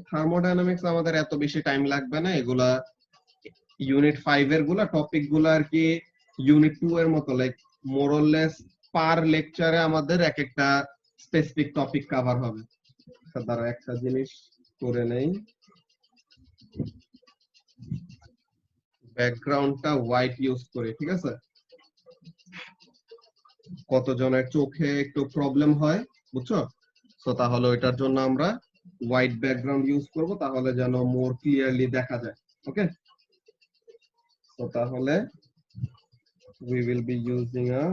Thermodynamics আমাদের এত বেশি টাইম লাগবে না, এগুলা ইউনিট 5 এর গুলা টপিক গুলা আর কি ইউনিট 2 এর মতো, লাইক মোর অর লেস পার লেকচারে আমাদের এক একটা স্পেসিফিক টপিক কভার হবে। তারা একটা জিনিস করে নেই, ব্যাকগ্রাউন্ডটা হোয়াইট ইউজ করে, ঠিক আছে? কতজনের চোখে একটু প্রবলেম হয় বুঝছো, তো তাহলে ওইটার জন্য আমরা হোয়াইট ব্যাকগ্রাউন্ড ইউজ করব, তাহলে যেন মোর ক্লিয়ারলি দেখা যায়। ওকে, তো তাহলে we will be using a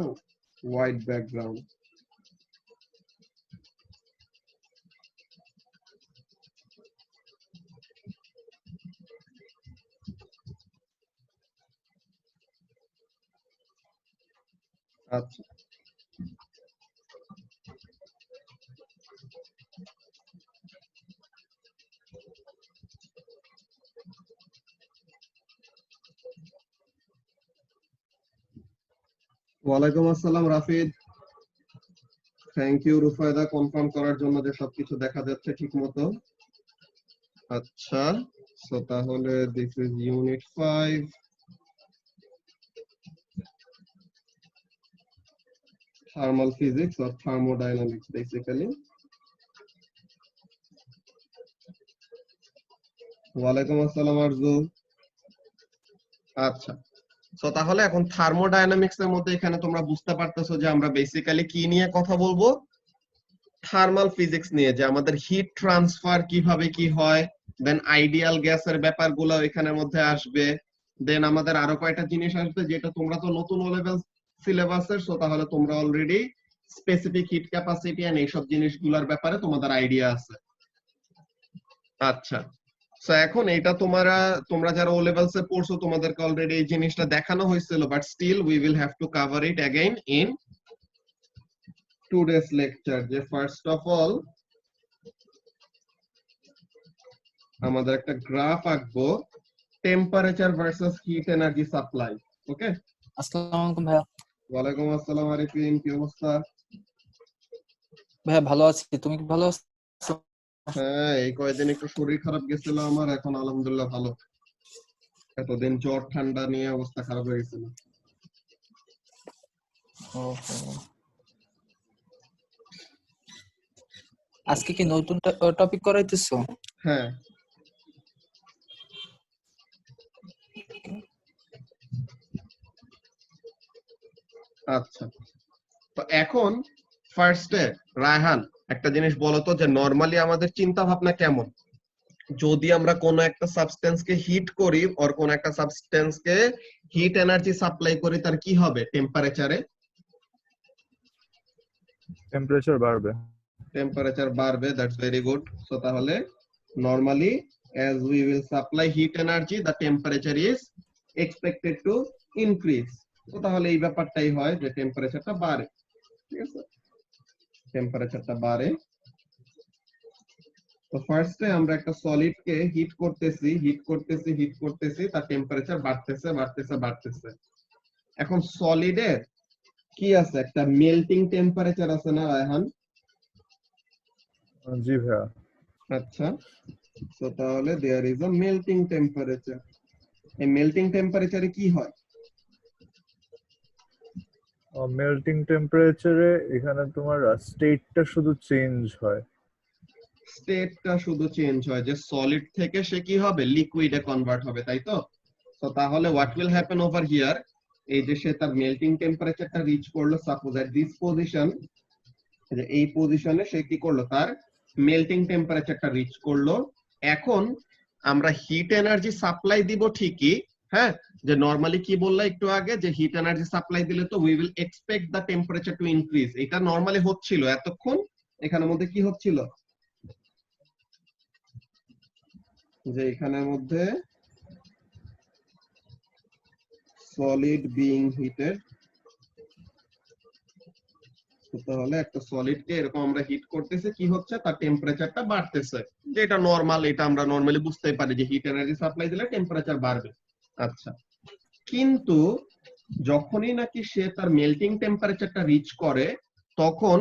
white background. আচ্ছা, ওয়ালাইকুম আসসালাম Rafid, thank you Rufaida confirm করার জন্য যে সবকিছু দেখা যাচ্ছে ঠিক মতো। আচ্ছা, সো তাহলে this is unit 5 thermal physics or thermodynamics basically. ওয়ালাইকুম আসসালাম আরজু। আচ্ছা, সো তাহলে এখন থার্মোডায়নামিক্স এর মধ্যে এখানে তোমরা বুঝতে পারতেছো যে আমরা বেসিক্যালি কি নিয়ে কথা বলবো, থার্মাল ফিজিক্স নিয়ে, যে আমাদের হিট ট্রান্সফার কিভাবে কি হয়, দেন আইডিয়াল গ্যাসের ব্যাপারগুলো এখানের মধ্যে আসবে, দেন আমাদের আরো কয়টা জিনিস আসবে যেটা তোমরা তো নতুন ও লেভেল সিলেবাসের, সো তাহলে তোমরা already specific heat capacity and এইসব জিনিসগুলোর ব্যাপারে তোমাদের আইডিয়া আছে। আচ্ছা, সো এখন এটা তোমরা যারা ও লেভেলস এ পড়ছো তোমাদেরকে অলরেডি এই জিনিসটা দেখানো হয়েছিল, but still we will have to cover it again in today's lecture. যে ফার্স্ট অফ অল আমাদের একটা গ্রাফ আঁকবো, temperature versus heat energy supply. Okay, আসসালামু আলাইকুম ভাইয়া। ওয়ালাইকুম আসসালাম আরিফিন, কি অবস্থা? ভাইয়া ভালো আছি, তুমি কি ভালো আছো? হ্যাঁ, এই কয়েকদিন একটু শরীর খারাপ গেছিল আমার, এখন আলহামদুলিল্লাহ ভালো। এতদিন জ্বর ঠান্ডা নিয়ে অবস্থা খারাপ হয়ে গেছিল। আজকে কি নতুন টপিক করাইতেছো? হ্যাঁ, আচ্ছা, তো এখন ফার্স্টে রায়হান একটা জিনিস বলো তো, যে নরমালি আমাদের চিন্তা ভাবনা কেমন যদি আমরা কোন একটা সাবস্টেন্সকে হিট করি আর কোন একটা সাবস্টেন্সকে হিট এনার্জি সাপ্লাই করি, তার কি হবে টেম্পারেচারে? টেম্পারেচার বাড়বে। টেম্পারেচার বাড়বে, দ্যাটস ভেরি গুড। সো তাহলে normally as we will supply heat energy the temperature is expected to increase. তো তাহলে এই ব্যাপারটাই হয় যে টেম্পারেচারটা বাড়ে, ঠিক আছে? টেম্পারেচারটা বাড়ে। তো ফার্স্টে আমরা একটা সলিড কে হিট করতেছি, তার টেম্পারেচার বাড়তেছে। এখন সলিডের কি আছে, একটা মেল্টিং টেম্পারেচার আছে না রায়হান? জি ভাইয়া। আচ্ছা, তো তাহলে there is a melting temperature. এই মেল্টিং টেম্পারেচারে কি হয়? মেল্টিং টেম্পারেচারে এখানে তোমার স্টেটটা শুধু চেঞ্জ হয়। স্টেটটা শুধু চেঞ্জ হয়, যে সলিড থেকে সে কি হবে, লিকুইডে কনভার্ট হবে, তাই তো? তো তাহলে what will happen over here, এই যে সে তার মেল্টিং টেম্পারেচারটা রিচ করলো, সাপোজ এট দিস পজিশন, যে এই পজিশনে সে কি করলো, তার মেল্টিং টেম্পারেচারটা রিচ করলো। এখন আমরা হিট এনার্জি সাপ্লাই দিব ঠিকই, হ্যাঁ, যে নরমালি কি বললা একটু আগে, যে হিট এনার্জি সাপ্লাই দিলে তো we will expect the temperature to increase, এটা নরমালি হচ্ছিল এতক্ষণ। এখানের মধ্যে কি হচ্ছিল, যে এখানের মধ্যে সলিড বিং হিটেড, তাহলে একটা সলিড কে এরকম আমরা হিট করতেছি, কি হচ্ছে, তার টেম্পারেচারটা বাড়তেছে, যেটা নরমাল, এটা আমরা নরমালি বুঝতেই পারি যে হিট এনার্জি সাপ্লাই দিলে টেম্পারেচার বাড়বে। আচ্ছা, কিন্তু যখনই নাকি সে তার মেল্টিং টেম্পারেচারটা রিচ করে, তখন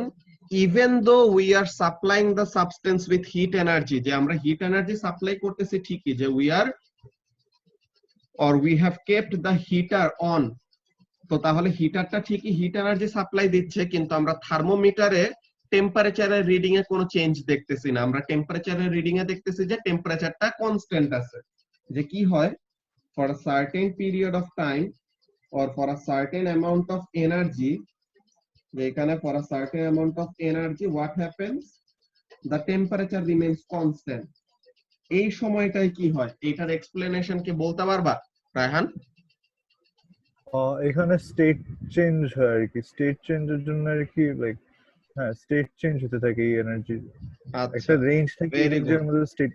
even though we are supplying the substance with heat energy, যে আমরা heat energy supply করতেছি ঠিকই, যে we are or we have kept the heater on, তো তাহলে হিটারটা ঠিকই হিট এনার্জি সাপ্লাই দিচ্ছে, কিন্তু আমরা থার্মোমিটারে টেম্পারেচারের রিডিং এ কোনো চেঞ্জ দেখতেছি না। আমরা টেম্পারেচারের রিডিং এ দেখতেছি যে টেম্পারেচারটা কনস্ট্যান্ট আছে। যে কি হয়, for a certain period of time or for a certain amount of energy, যে এখানে for a certain amount of energy what happens, the temperature remains constant। এই সময়টায় কি হয়, এটার এক্সপ্লেনেশন কি বলতে পারবা রায়হান? এখানে স্টেট চেঞ্জ হয় আর কি, স্টেট চেঞ্জের জন্য আর কি, লাইক হ্যাঁ স্টেট চেঞ্জ হতে থাকে এই এনার্জি, আচ্ছা, একটা রেঞ্জ থাকে, এই very রেঞ্জের good। মধ্যে স্টেট।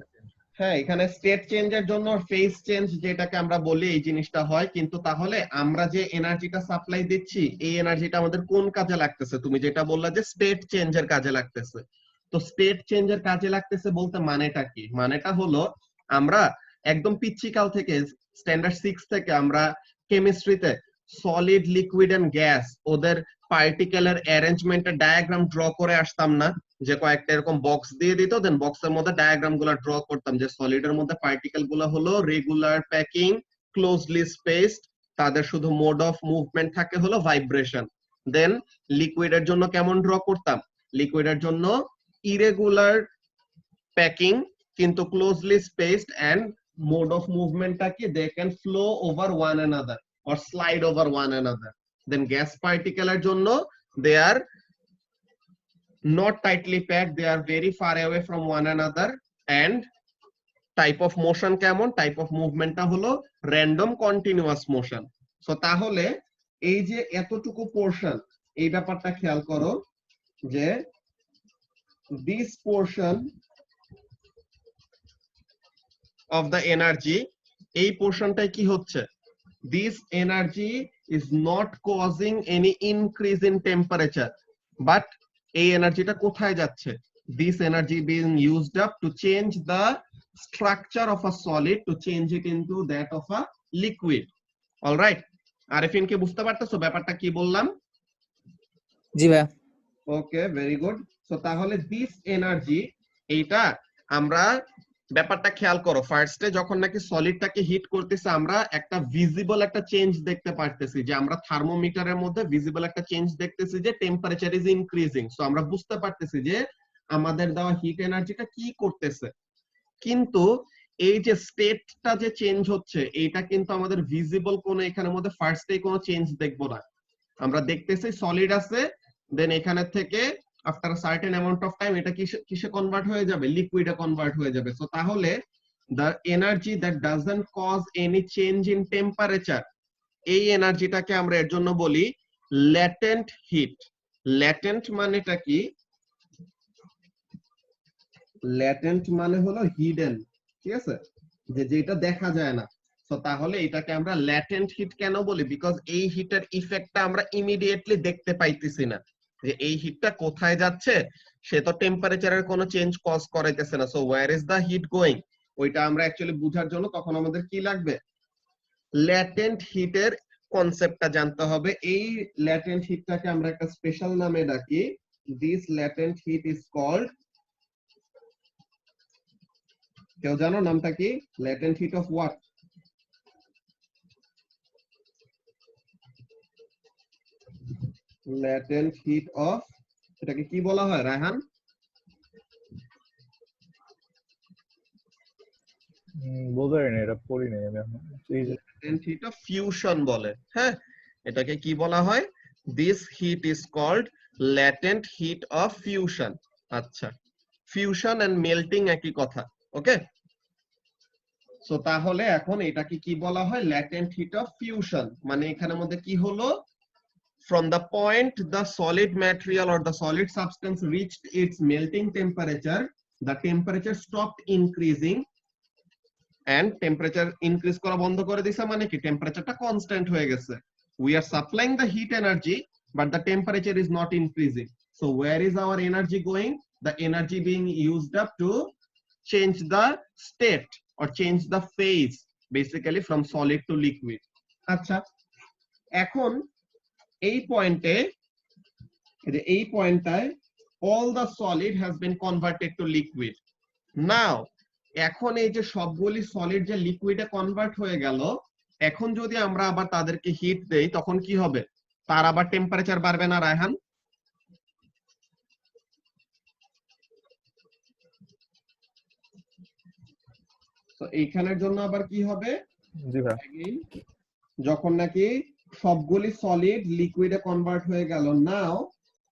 হ্যাঁ, এখানে স্টেট চেঞ্জের জন্য ফেজ চেঞ্জ যেটাকে আমরা বলি এই জিনিসটা হয়, কিন্তু তাহলে আমরা যে এনার্জিটা সাপ্লাই দিচ্ছি এই এনার্জিটা আমাদের কোন কাজে লাগতেছে? তুমি যেটা বললা যে স্টেট চেঞ্জের কাজে লাগতেছে। তো স্টেট চেঞ্জের কাজে লাগতেছে বলতে মানেটা কি? মানেটা হলো আমরা একদম পিচ্চিকাল থেকে স্ট্যান্ডার্ড 6 থেকে আমরা কেমিস্ট্রিতে সলিড, লিকুইড এন্ড গ্যাস ওদের পার্টিকেলের অ্যারেঞ্জমেন্টের ডায়াগ্রাম ড্র করে আসতাম না? যে কয়েকটা এরকম বক্স দিয়ে দিত, দেন বক্সের মধ্যে ডায়াগ্রাম গুলা ড্র করতাম, যে সলিডের মধ্যে পার্টিকেল গুলো হলো রেগুলার প্যাকিং, ক্লোজলি স্পেসড, তাদের শুধু মোড অফ মুভমেন্ট থাকে হলো ভাইব্রেশন। দেন লিকুইডের জন্য কেমন ড্র করতাম? লিকুইডের জন্য ইরেগুলার প্যাকিং কিন্তু closely spaced, and mode of মুভমেন্টটা কি, they can flow over one another or slide over one another. Then gas পার্টিকেলের জন্য they R not tightly packed, they are very far away from one another, and type of motion কেমন, type of movement টা হলো random continuous motion। So তাহলে এই যে এতটুকু portion, এই ব্যাপারটা খেয়াল করো যে this portion of the energy, এই পোরশনটাই কি হচ্ছে, this energy is not causing any increase in temperature, but এই এনার্জিটা কোথায় যাচ্ছে? This energy being used up to change the structure of a solid to change it into that of a liquid। all right, Arifin কি বুঝতে পারতেছো ব্যাপারটা কি বললাম? জি ভাইয়া। ওকে, ভেরি গুড। সো তাহলে দিস এনার্জি, এইটা আমরা ব্যাপারটা খেয়াল করো, ফার্স্টে যখন নাকি সলিডটাকে হিট করতেছে আমরা একটা ভিজিবল একটা চেঞ্জ দেখতে পারতেছি, যে আমরা থার্মোমিটারের মধ্যে ভিজিবল একটা চেঞ্জ দেখতেছি যে টেম্পারেচার ইজ ইনক্রিজিং। সো আমরা বুঝতে পারতেছি যে আমাদের দেওয়া হিট এনার্জিটা কি করতেছে। কিন্তু এই যে স্টেটটা যে চেঞ্জ হচ্ছে, এইটা কিন্তু আমাদের ভিজিবল কোনো এখানের মধ্যে ফার্স্টে কোনো চেঞ্জ দেখবো না। আমরা দেখতেছি সলিড আছে, দেন এখানে থেকে after a certain amount of time এটা কিসে কনভার্ট হয়ে যাবে? লিকুইডে কনভার্ট হয়ে যাবে। সো তাহলে the energy that doesn't cause any change in temperature, এই এনার্জিটাকে আমরা এর জন্য বলি ল্যাটেন্ট হিট। ল্যাটেন্ট মানেটা কি? ল্যাটেন্ট মানে হলো হিডেন, ঠিক আছে, যে যেটা দেখা যায় না। সো তাহলে এটাকে আমরা ল্যাটেন্ট হিট কেন বলি? বিকজ এই হিটের ইফেক্টটা আমরা ইমিডিয়েটলি দেখতে পাইতেছি না, যে এই হিটটা কোথায় যাচ্ছে, সে তো টেম্পারেচারের কোনো চেঞ্জ কজ করাইতেছে না। So where is the heat going, ওইটা আমরা অ্যাকচুয়ালি বুঝার জন্য তখন আমাদের কি লাগবে? ল্যাটেন্ট হিটের কনসেপ্টটা জানতে হবে। এই ল্যাটেন্ট হিটটাকে আমরা একটা স্পেশাল নামে ডাকি, this latent heat is called, কেউ জানো নামটা কি? Latent heat of what? Latent heat of, এটাকে কি বলা হয় রায়হান? বলতে পারি না, এটা পড়ি নাই আমি এখন। ল্যাটেন্ট হিট অফ ফিউশন বলে। হ্যাঁ, এটাকে কি বলা হয়? This heat is called latent heat of fusion. আচ্ছা, ফিউশন এন্ড মেল্টিং একই কথা। ওকে, সো তাহলে এখন এটাকে কি বলা হয়? Latent heat of fusion. মানে এখানের মধ্যে কি হলো, from the point the solid material or the solid substance reached its melting temperature, the temperature stopped increasing, and temperature increase করা বন্ধ করে দিছে, মানে কি টেম্পারেচারটা কনস্ট্যান্ট হয়ে গেছে। we are supplying the heat energy but the temperature is not increasing. So where is our energy going? The energy being used up to change the state or change the phase basically from solid to liquid। আচ্ছা, এখন এই পয়েন্টে, এই পয়েন্টটায় all the solid has been converted to liquid. Now এখন এই যে সবগুলি solid যে লিকুইডে কনভার্ট হয়ে গেল, এখন যদি আমরা আবার তাদেরকে হিট দেই তখন কি হবে? তার আবার টেম্পারেচার বাড়বে না রায়হান? তো এইখানের জন্য আবার কি হবে? জি ভাই। Again, যখন নাকি সবগুলি সলিড লিকুইডে কনভার্ট হয়ে গেল, নাও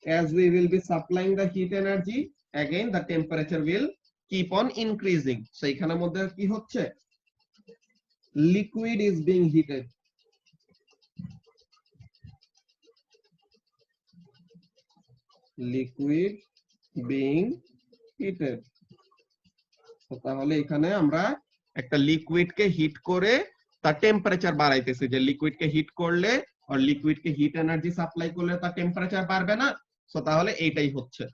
as we will be supplying the heat energy, again the temperature will keep on increasing. So এখানের মধ্যে কি হচ্ছে? Liquid is being heated. Liquid being heated. তো তাহলে এখানে আমরা একটা লিকুইডকে হিট করে তার টেম্পারেচার বাড়াইতেছি, যে লিকুইডকে হিট করলে আর লিকুইডকে হিট এনার্জি সাপ্লাই করলে তার টেম্পারেচার বাড়বে না। সো তাহলে এইটাই হচ্ছে।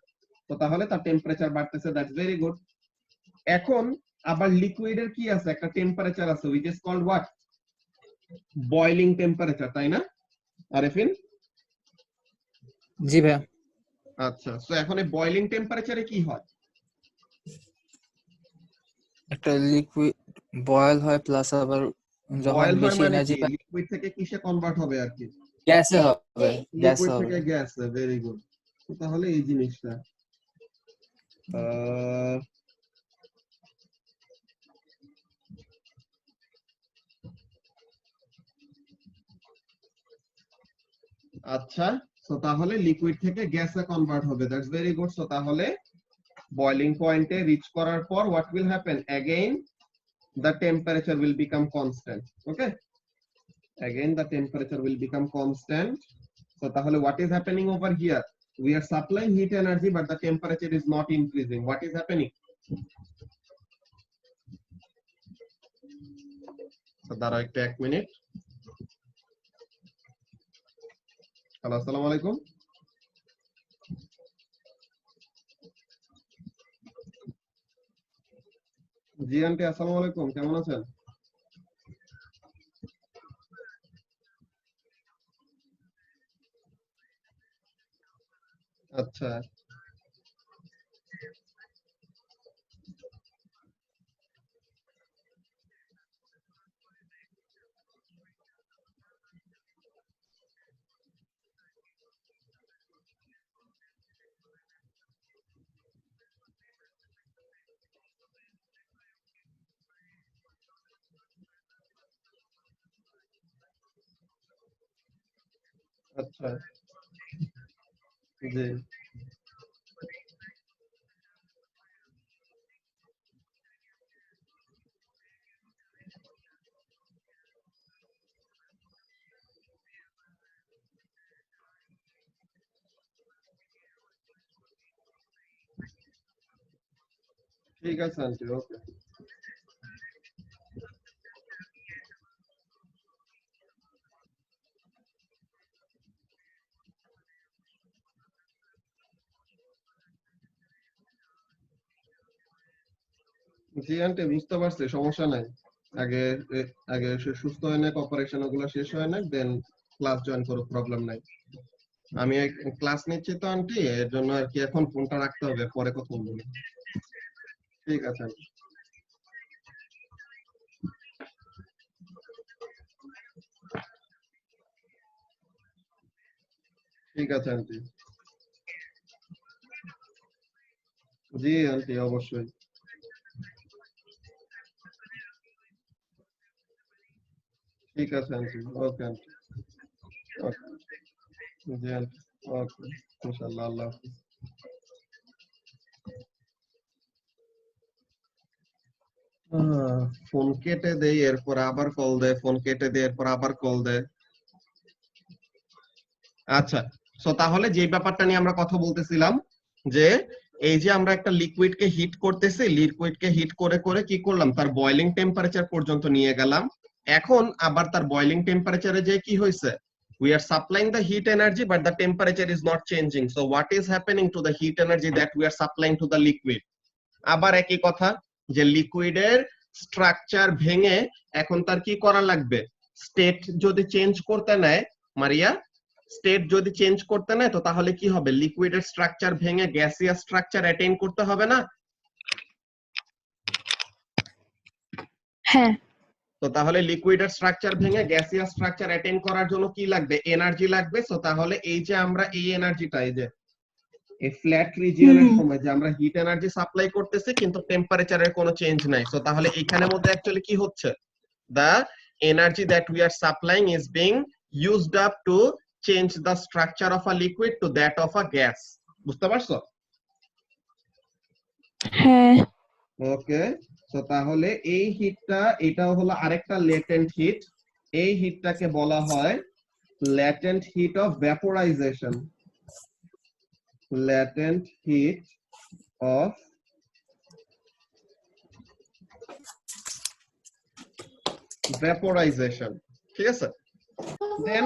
তো তাহলে তার টেম্পারেচার বাড়তেছে, দ্যাটস ভেরি গুড। এখন আবার লিকুইডের কি আছে? একটা টেম্পারেচার আছে, which is called what? Boiling temperature, তাই না আরেফিন? জি ভাইয়া। আচ্ছা, সো এখন এই বয়লিং টেম্পারেচারে কি হয়? একটা লিকুইড বয়েল হয় প্লাস আবার যখন বয়েল হয় বেশি মানে এনার্জি কি? লিকুইড থেকে কিসে কনভার্ট হবে আর কি? গ্যাসে হবে, গ্যাসে লিকুইড হবে। থেকে গ্যাসে, ভেরি গুড। তাহলে এই জিনিসটা আচ্ছা, সো তাহলে লিকুইড থেকে গ্যাসে কনভার্ট হবে, দ্যাটস ভেরি গুড। সো তাহলে বয়লিং পয়েন্টে রিচ করার পর what will happen? Again the temperature will become constant. Okay, again the temperature will become constant. So তাহলে what is happening over here? We are supplying heat energy but the temperature is not increasing. What is happening? So দাঁড়াও একটু, এক minute. Hello, আসসালামু আলাইকুম। জি aunty, আসসালামু আলাইকুম, কেমন আছেন? আচ্ছা, আচ্ছা, জি ঠিক আছে আন্টি, ওকে। জি আন্টি, বুঝতে পারছি, সমস্যা নাই। আগে আগে সুস্থ হয়ে নেক, অপারেশন ওগুলো শেষ হয়ে নেক, দেন ক্লাস জয়েন করো, প্রবলেম নাই। আমি ক্লাস নিচ্ছি তো আন্টি, এর জন্য আর কি এখন ফোনটা রাখতে হবে, পরে কথা বলবো। ঠিক আছে আন্টি। ঠিক আছে আন্টি। জি আন্টি, অবশ্যই। ঠিক আছে আন্টি, ওকে আন্টি, ওকে। জি আন্টি, ওকে, ইনশাআল্লাহ, আল্লাহ হাফেজ। ফোন কেটে দেই, এরপর আবার কল দেয়, ফোন কেটে দেয়, এরপর আবার কল দেয়। আচ্ছা, সো তাহলে যে ব্যাপারটা নিয়ে আমরা কথা বলতেছিলাম, যে এই যে আমরা একটা লিকুইডকে হিট করতেছি, লিকুইডকে হিট করে করে কি করলাম? তার বয়লিং টেম্পারেচার পর্যন্ত নিয়ে গেলাম। এখন আবার তার বয়লিং টেম্পারেচারে যে কি হয়েছে? We are supplying the heat energy but the temperature is not changing. So what is happening to the heat energy that we are supplying to the liquid? আবার একই কথা, যে লিকুইডের স্ট্রাকচার ভেঙে এখন তার কি করা লাগবে? স্টেট যদি চেঞ্জ করতে নেয়, মারিয়া, স্টেট যদি চেঞ্জ করতে নেয় তো তাহলে কি হবে, লিকুইডের স্ট্রাকচার ভেঙে গ্যাসিয়াস স্ট্রাকচার অ্যাটেইন করতে হবে না? হ্যাঁ। তো তাহলে লিকুইডের স্ট্রাকচার ভেঙে গ্যাসিয়াস স্ট্রাকচার অ্যাটেইন করার জন্য কি লাগবে, এনার্জি লাগবে। সো তাহলে এই যে আমরা এই এনার্জিটা, এই যে এই ফ্ল্যাট রিজিয়নের সময় যে আমরা হিট এনার্জি সাপ্লাই করতেছি কিন্তু টেম্পারেচারের কোনো চেঞ্জ নাই, সো তাহলে এখানের মধ্যে অ্যাকচুয়ালি কি হচ্ছে, the energy that we are supplying is being used up to change the structure of a liquid to that of a gas. বুঝতে পারছো? হ্যাঁ। ওকে, সো তাহলে এই হিটটা, এটাও হলো আরেকটা ল্যাটেন্ট হিট। এই হিটটাকে বলা হয় latent heat of vaporisation. Latent heat of vaporisation, ঠিক আছে? দেন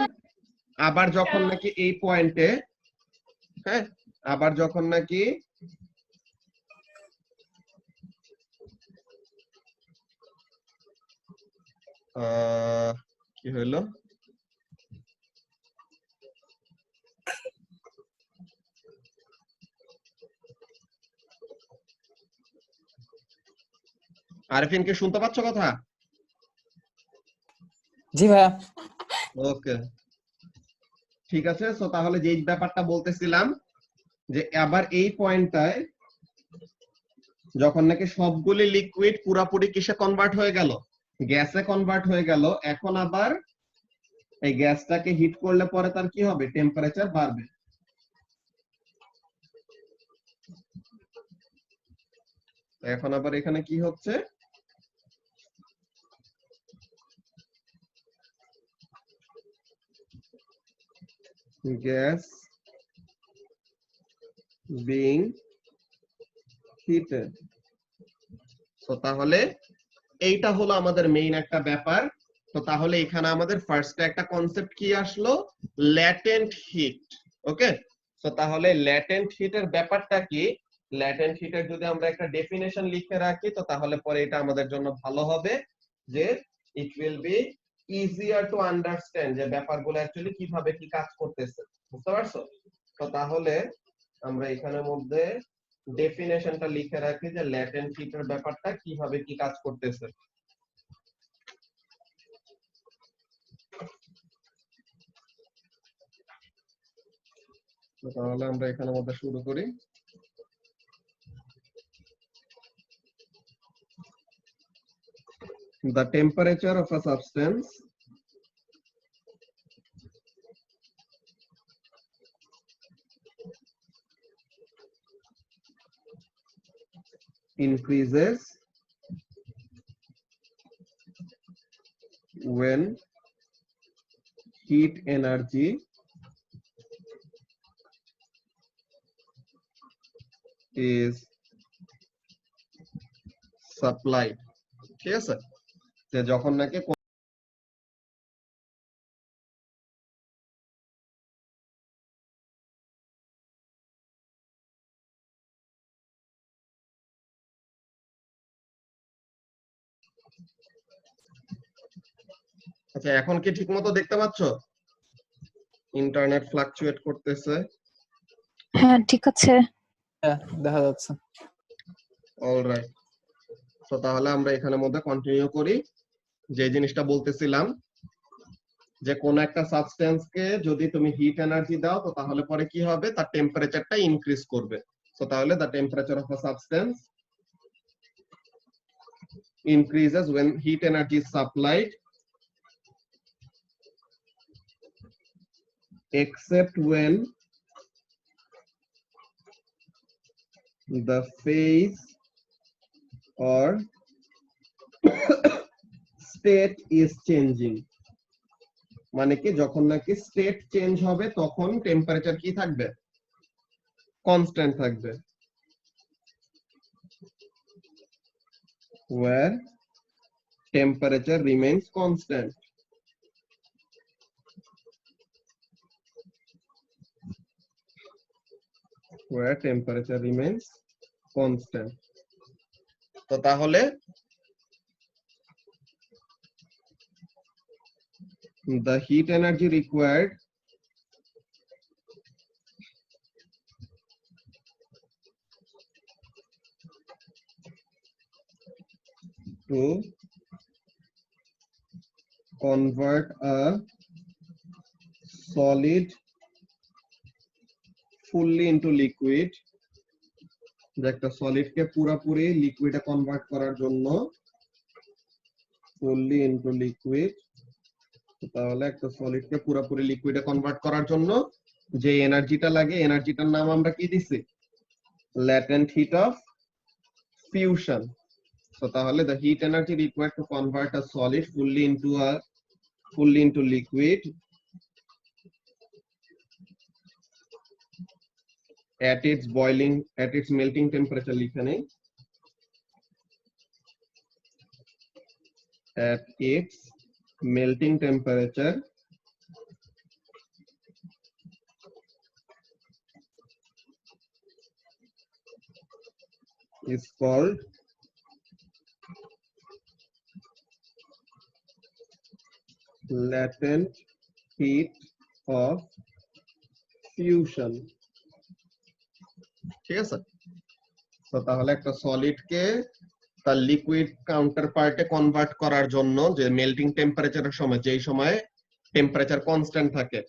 আবার যখন নাকি এই পয়েন্টে, হ্যাঁ, আবার যখন নাকি কি হইলো, আরিফিন কি শুনতে পাচ্ছ কথা? জি ভাইয়া। ওকে, ঠিক আছে। সো তাহলে যে ব্যাপারটা বলতেছিলাম যে আবার এই পয়েন্টটায় যখন নাকি সবগুলি লিকুইড পুরাপুরি কিসে কনভার্ট হয়ে গেল, গ্যাসে কনভার্ট হয়ে গেল, এখন আবার এই গ্যাসটাকে হিট করলে পরে তার কি হবে, টেম্পারেচার বাড়বে। এখন আবার এখানে কি হচ্ছে, গ্যাস বিং হিটেড। সো তাহলে এইটা হলো আমাদের মেইন একটা ব্যাপার। তো তাহলে এখানে আমাদের ফার্স্টে একটা কনসেপ্ট কি আসলো, ল্যাটেন্ট হিট। ওকে, তো তাহলে ল্যাটেন্ট হিটের ব্যাপারটা কি, ল্যাটেন্ট হিটের যদি আমরা একটা ডেফিনেশন লিখে রাখি তো তাহলে পরে এটা আমাদের জন্য ভালো হবে, যে it will be easier to understand যে ব্যাপারগুলো অ্যাকচুয়ালি কিভাবে কি কাজ করতেছে। বুঝতে পারছো? তো তাহলে আমরা এখানের মধ্যে ডেফিনেশনটা লিখে রাখি যে ল্যাটেন্ট হিটের ব্যাপারটা কিভাবে কি কাজ করতেছে। তাহলে আমরা এখানের মধ্যে শুরু করি। The temperature of a substance increases when heat energy is supplied। ঠিক আছে, যে যখন নাকি আচ্ছা, এখন কি ঠিক মতো দেখতে পাচ্ছ? ইন্টারনেট ফ্লাকচুয়েট করতেছে। হ্যাঁ ঠিক আছে। হ্যাঁ দেখা যাচ্ছে। অলরাইট, তো তাহলে আমরা এখানের মধ্যে কন্টিনিউ করি। যে জিনিসটা বলতেছিলাম যে কোন একটা সাবস্টেন্সকে যদি তুমি হিট এনার্জি দাও তো তাহলে পরে কি হবে, তার টেম্পারেচারটা ইনক্রিজ করবে। সো তাহলে the temperature of a substance increases when heat energy is supplied except when the phase or state is changing। মানে কি, যখন নাকি স্টেট চেঞ্জ হবে তখন টেম্পারেচার কি থাকবে, কনস্ট্যান্ট থাকবে। where temperature remains constant। where temperature remains constant। তো তাহলে the heat energy required to convert a solid fully into liquid, যে একটা সলিড কে পুরোপুরি লিকুইডে কনভার্ট করার জন্য, fully into liquid, তাহলে একটা সলিড কে পুরোপুরি লিকুইডে কনভার্ট করার জন্য যে এনার্জিটা লাগে, এনার্জিটার নাম আমরা কি দিছি? Latent heat of fusion. So তাহলে the heat energy required to convert a solid fully into liquid at its melting temperature, লিখে নেই, at its melting temperature is called latent heat of fusion। ঠিক আছে? তো তাহলে একটা সলিড কে তার liquid counter পার্টে কনভার্ট করার জন্য যে মেল্টিং টেম্পারেচারের সময়, যেই সময় টেম্পারেচার কনস্ট্যান্ট থাকে,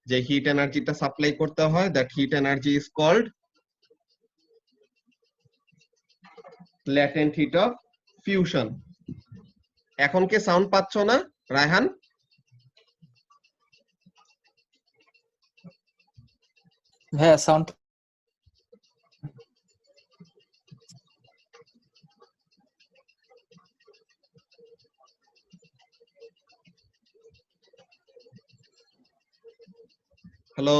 যে হিট এনার্জিটা সাপ্লাই করতে হয়, that heat energy is called latent heat of fusion. এখন কি সাউন্ড পাচ্ছ না রায়হান? হ্যাঁ সাউন্ড। হ্যালো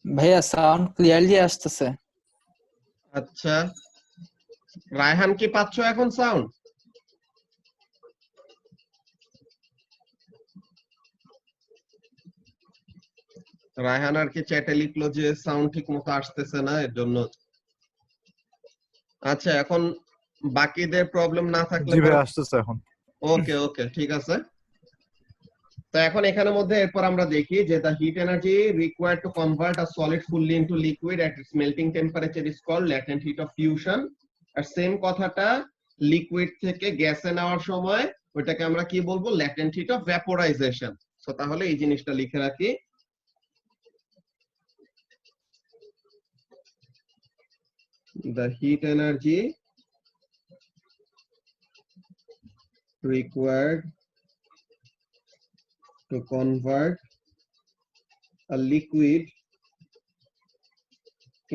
ভাইয়া সাউন্ড ক্লিয়ারলি আসতেছে। আচ্ছা, রায়হান কি পাচ্ছ এখন সাউন্ড? রায়হান আর কি চ্যাটে লিখলো যে সাউন্ড ঠিক মতো আসতেছে না, এর জন্য। আচ্ছা, এখন বাকিদের প্রবলেম না থাকলে জি ভাই আসতেছে এখন। ওকে ওকে ঠিক আছে। তো এখন এখানের মধ্যে এরপর আমরা দেখি যে the heat energy required to convert a solid fully into liquid at its melting temperature is called latent heat of fusion। আর সেম কথাটা লিকুইড থেকে গ্যাসে নেওয়ার সময় ওটাকে আমরা কি বলবো? latent heat of vaporization। So তাহলে এই জিনিসটা লিখে রাখি। The heat energy required to convert a liquid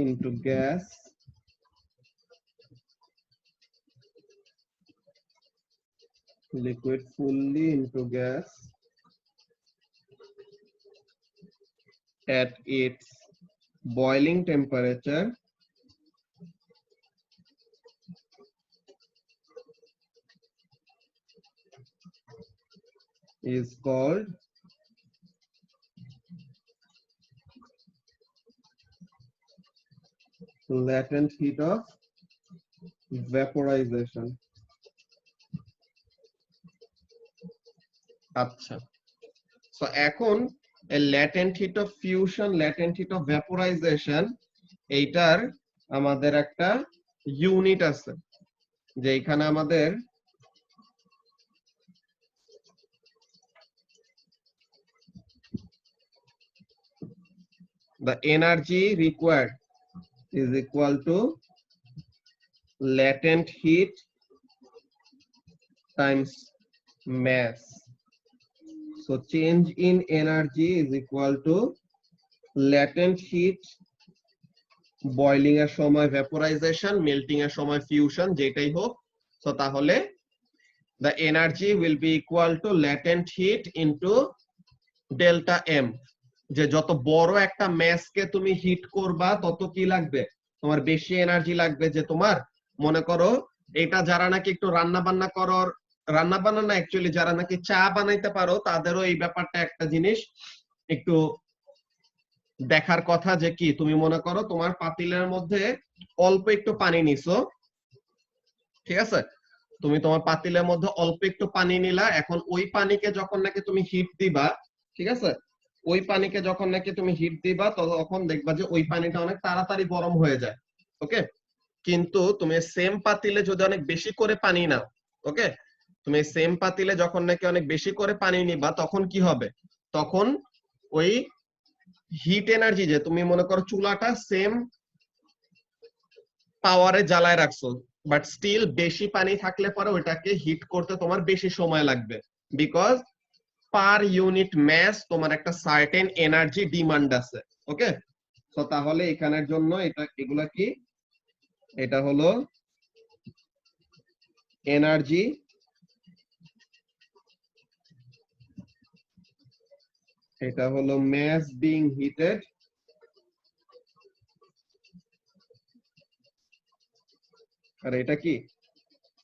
into gas fully into gas at its boiling temperature is called latent heat of vaporization। আচ্ছা, সো এখন latent heat of fusion, latent heat of vaporization, এইটার আমাদের একটা unit আছে, যে এখানে আমাদের the energy required is equal to latent heat times mass। So change in energy is equal to latent heat boiling এর সময় vaporization, melting এর সময় fusion, যেটাই হোক। So তাহলে the energy will be equal to latent heat into delta m। যে যত বড় একটা ম্যাসকে তুমি হিট করবা তত কি লাগবে? তোমার বেশি এনার্জি লাগবে। যে তোমার মনে করো এটা যারা নাকি একটু রান্না বান্না না, অ্যাকচুয়ালি যারা নাকি চা বানাইতে পারো তাদেরও এই ব্যাপারটা একটা জিনিস একটু দেখার কথা, যে কি তুমি মনে করো তোমার পাতিলের মধ্যে অল্প একটু পানি নিছো, ঠিক আছে? তুমি তোমার পাতিলের মধ্যে অল্প একটু পানি নিলা, এখন ওই পানিকে যখন নাকি তুমি হিট দিবা, ঠিক আছে, ওই পানিকে যখন নাকি তুমি হিট দিবা তখন দেখবা যে ওই পানিটা অনেক তাড়াতাড়ি গরম হয়ে যায়। ওকে, কিন্তু তুমি সেম পাতিলে যদি অনেক বেশি করে পানি নাও, ওকে, তুমি সেম পাতিলে যখন নাকি অনেক বেশি করে পানি নিবা তখন কি হবে, তখন ওই হিট এনার্জি, যে তুমি মনে করো চুলাটা সেম পাওয়ারে জ্বালায় রাখছো, বাট স্টিল বেশি পানি থাকলে পরে ওইটাকে হিট করতে তোমার বেশি সময় লাগবে, বিকজ পার ইউনিট ম্যাস তোমার একটা সার্টেন এনার্জি ডিমান্ড আছে। ওকে, তো তাহলে এখানের জন্য এগুলা কি, এটা হলো এনার্জি, এটা হলো ম্যাস বিং হিটেড, আর এটা কি,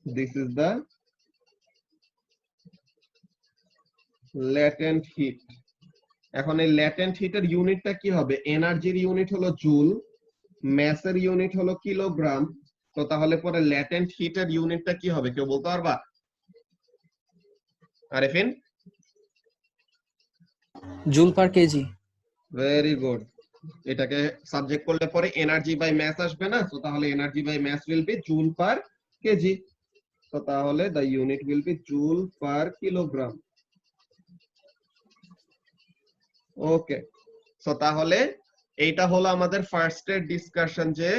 this is the latent heat. এখন এই ল্যাটেন্ট হিটের ইউনিটটা কি হবে, এনার্জির ইউনিট হলো জুল, ম্যাসের ইউনিট হলো কিলোগ্রাম, তো তাহলে পরে ল্যাটেন্ট হিটের ইউনিটটা কি হবে কেউ বলতে পারবা? Arifin? Joule per KG. Very good. এটাকে সাবজেক্ট করলে পরে এনার্জি বাই ম্যাস আসবে না, তো তাহলে energy by mass will be joule per KG, তো তাহলে the unit will be joule per kilogram. Okay, so তাহলে এইটা হলো আমাদের ফার্স্ট এর ডিসকাশন, যে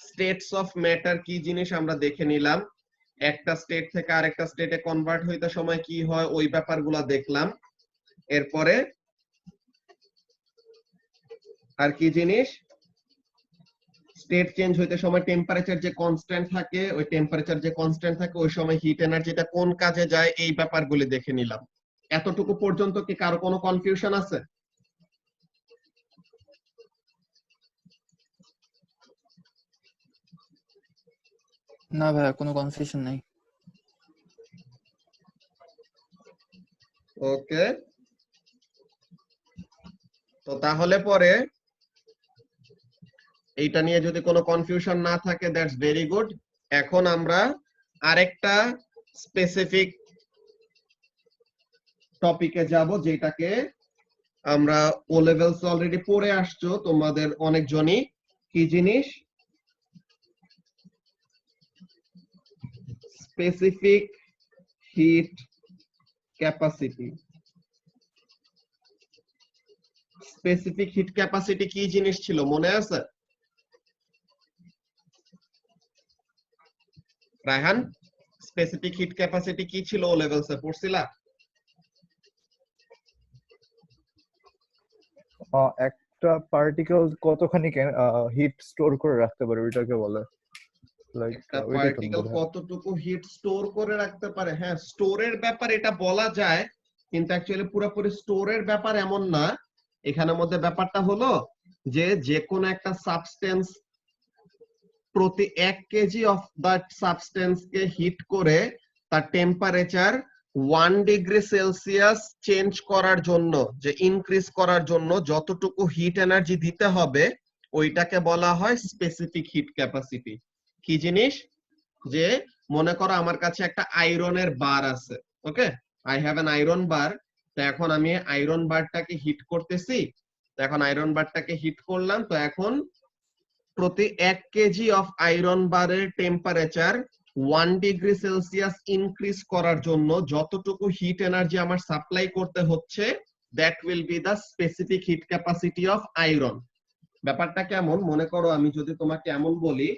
স্টেটস অফ ম্যাটার কি জিনিস আমরা দেখে নিলাম, একটা স্টেট থেকে আরেকটা স্টেটে কনভার্ট হইতে সময় কি হয় ওই ব্যাপারগুলো দেখলাম। এরপরে আর কি জিনিস, স্টেট চেঞ্জ হইতে সময় টেম্পারেচার যে কনস্ট্যান্ট থাকে, ওই টেম্পারেচার যে কনস্ট্যান্ট থাকে ওই সময় হিট এনার্জিটা কোন কাজে যায়, এই ব্যাপারগুলি দেখে নিলাম। এতটুকু পর্যন্ত কি কারো কোনো কনফিউশন আছে? না ভাইয়া, কোনো কনফিউশন নাই। ওকে, তো তাহলে পরে এইটা নিয়ে যদি কোনো কনফিউশন না থাকে, দ্যাটস ভেরি গুড। এখন আমরা আরেকটা স্পেসিফিক টপিকে যাব, যেটাকে আমরা ও লেভেলস অলরেডি পড়ে আসছো তোমাদের অনেকজনই, কি জিনিস, specific heat capacity. Specific heat capacity কি জিনিস ছিল মনে আছে? রায়হান, স্পেসিফিক হিট ক্যাপাসিটি কি ছিল ও লেভেলসে পড়ছিলা? একটা পার্টিকেল কতখানি হিট স্টোর করে রাখতে পারে ওইটাকে বলে, লাইক একটা ওইটাই তো পার্টিকেল বোধ হয়। কতটুকু হিট স্টোর করে রাখতে পারে, হ্যাঁ স্টোরের ব্যাপার এটা বলা যায়, কিন্তু অ্যাকচুয়ালি পুরোপুরি স্টোরের ব্যাপার এমন না। এখানের মধ্যে ব্যাপারটা হলো যে যে কোনো একটা সাবস্টেন্স প্রতি 1 কেজি অফ দ্যাট সাবস্টেন্স কে হিট করে তার টেম্পারেচার 1 ডিগ্রি সেলসিয়াস চেঞ্জ করার জন্য, যে ইনক্রিজ করার জন্য যতটুকু হিট এনার্জি দিতে হবে ওইটাকে বলা হয় স্পেসিফিক হিট ক্যাপাসিটি। কি জিনিস, যে মনে করো আমার কাছে একটা আয়রনের বার আছে, ওকে, আই হ্যাভ অ্যান আয়রন বার, তো এখন আমি আয়রন বারটাকে হিট করতেছি, তো এখন আয়রন বারটাকে হিট করলাম, তো এখন প্রতি 1 কেজি অফ আয়রন বারের টেম্পারেচার 1 ডিগ্রি সেলসিয়াস ইনক্রিজ করার জন্য যতটুকু হিট এনার্জি আমার সাপ্লাই করতে হচ্ছে, that will be the specific heat capacity of iron. ব্যাপারটা কেমন, মনে করো আমি যদি তোমাকে এমন বলি,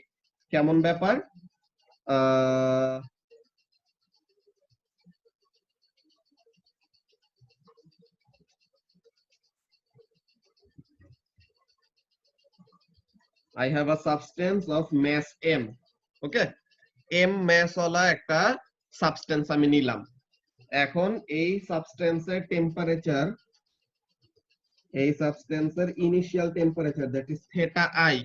কেমন ব্যাপার, I have a substance of mass m, okay, m mass ওয়ালা একটা সাবস্টেন্স আমি নিলাম। এখন এই সাবস্টেন্সের টেম্পারেচার, এই সাবস্টেন্সের initial temperature that is theta i,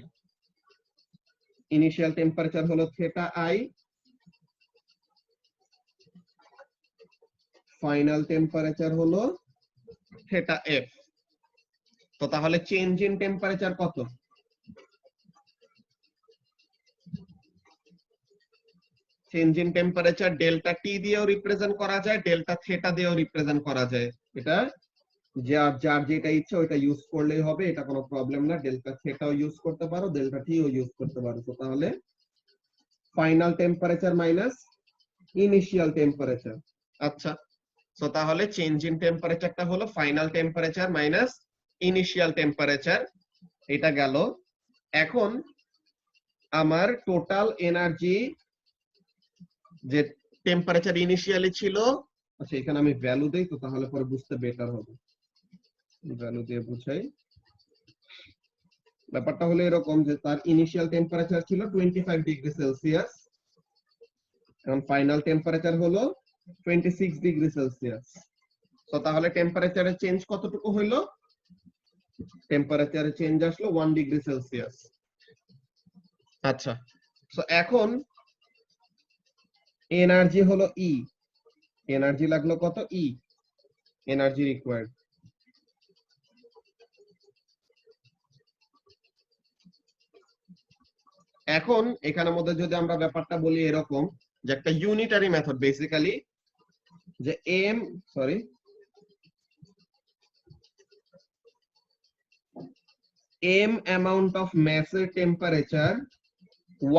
initial temperature হলো থিটা i, ফাইনাল টেম্পারেচার হলো থিটা f। তো তাহলে চেঞ্জ ইন টেম্পারেচার কত? Change in temperature delta T দিয়েও রিপ্রেজেন্ট করা যায়, ডেল্টা থিটা দিয়েও রিপ্রেজেন্ট করা যায়। এটা যার যেটা ইচ্ছা ওইটা ইউজ করলেই হবে, এটা কোনো প্রবলেম না। ডেল্টা থেটাও ইউজ করতে পারো, ডেল্টা টিও ইউজ করতে পারো। তো তাহলে final temperature minus initial temperature. আচ্ছা, সো তাহলে চেঞ্জ ইন টেম্পারেচারটা হলো final temperature minus initial temperature, এটা গেল। এখন আমার টোটাল এনার্জি যে টেম্পারেচার ইনিশিয়ালি ছিল, আচ্ছা এখানে আমি ভ্যালু দেই তো তাহলে পরে বুঝতে বেটার হবে, ভ্যালু দিয়ে বুঝাই। ব্যাপারটা হলো এরকম যে তার ইনিশিয়াল টেম্পারেচার ছিল 25 ডিগ্রি সেলসিয়াস, এখন ফাইনাল টেম্পারেচার হলো 26 ডিগ্রি সেলসিয়াস। তো তাহলে টেম্পারেচারের চেঞ্জ কতটুকু হইলো? টেম্পারেচারের চেঞ্জ আসলো 1 ডিগ্রি সেলসিয়াস। আচ্ছা, তো এখন এনার্জি হলো ই, এনার্জি লাগলো কত? ই, এনার্জি রিকোয়ার্ড। এখন এখানের মধ্যে যদি আমরা ব্যাপারটা বলি এরকম যে একটা ইউনিটারি মেথড বেসিক্যালি, যে এম অ্যামাউন্ট অফ ম্যাসের টেম্পারেচার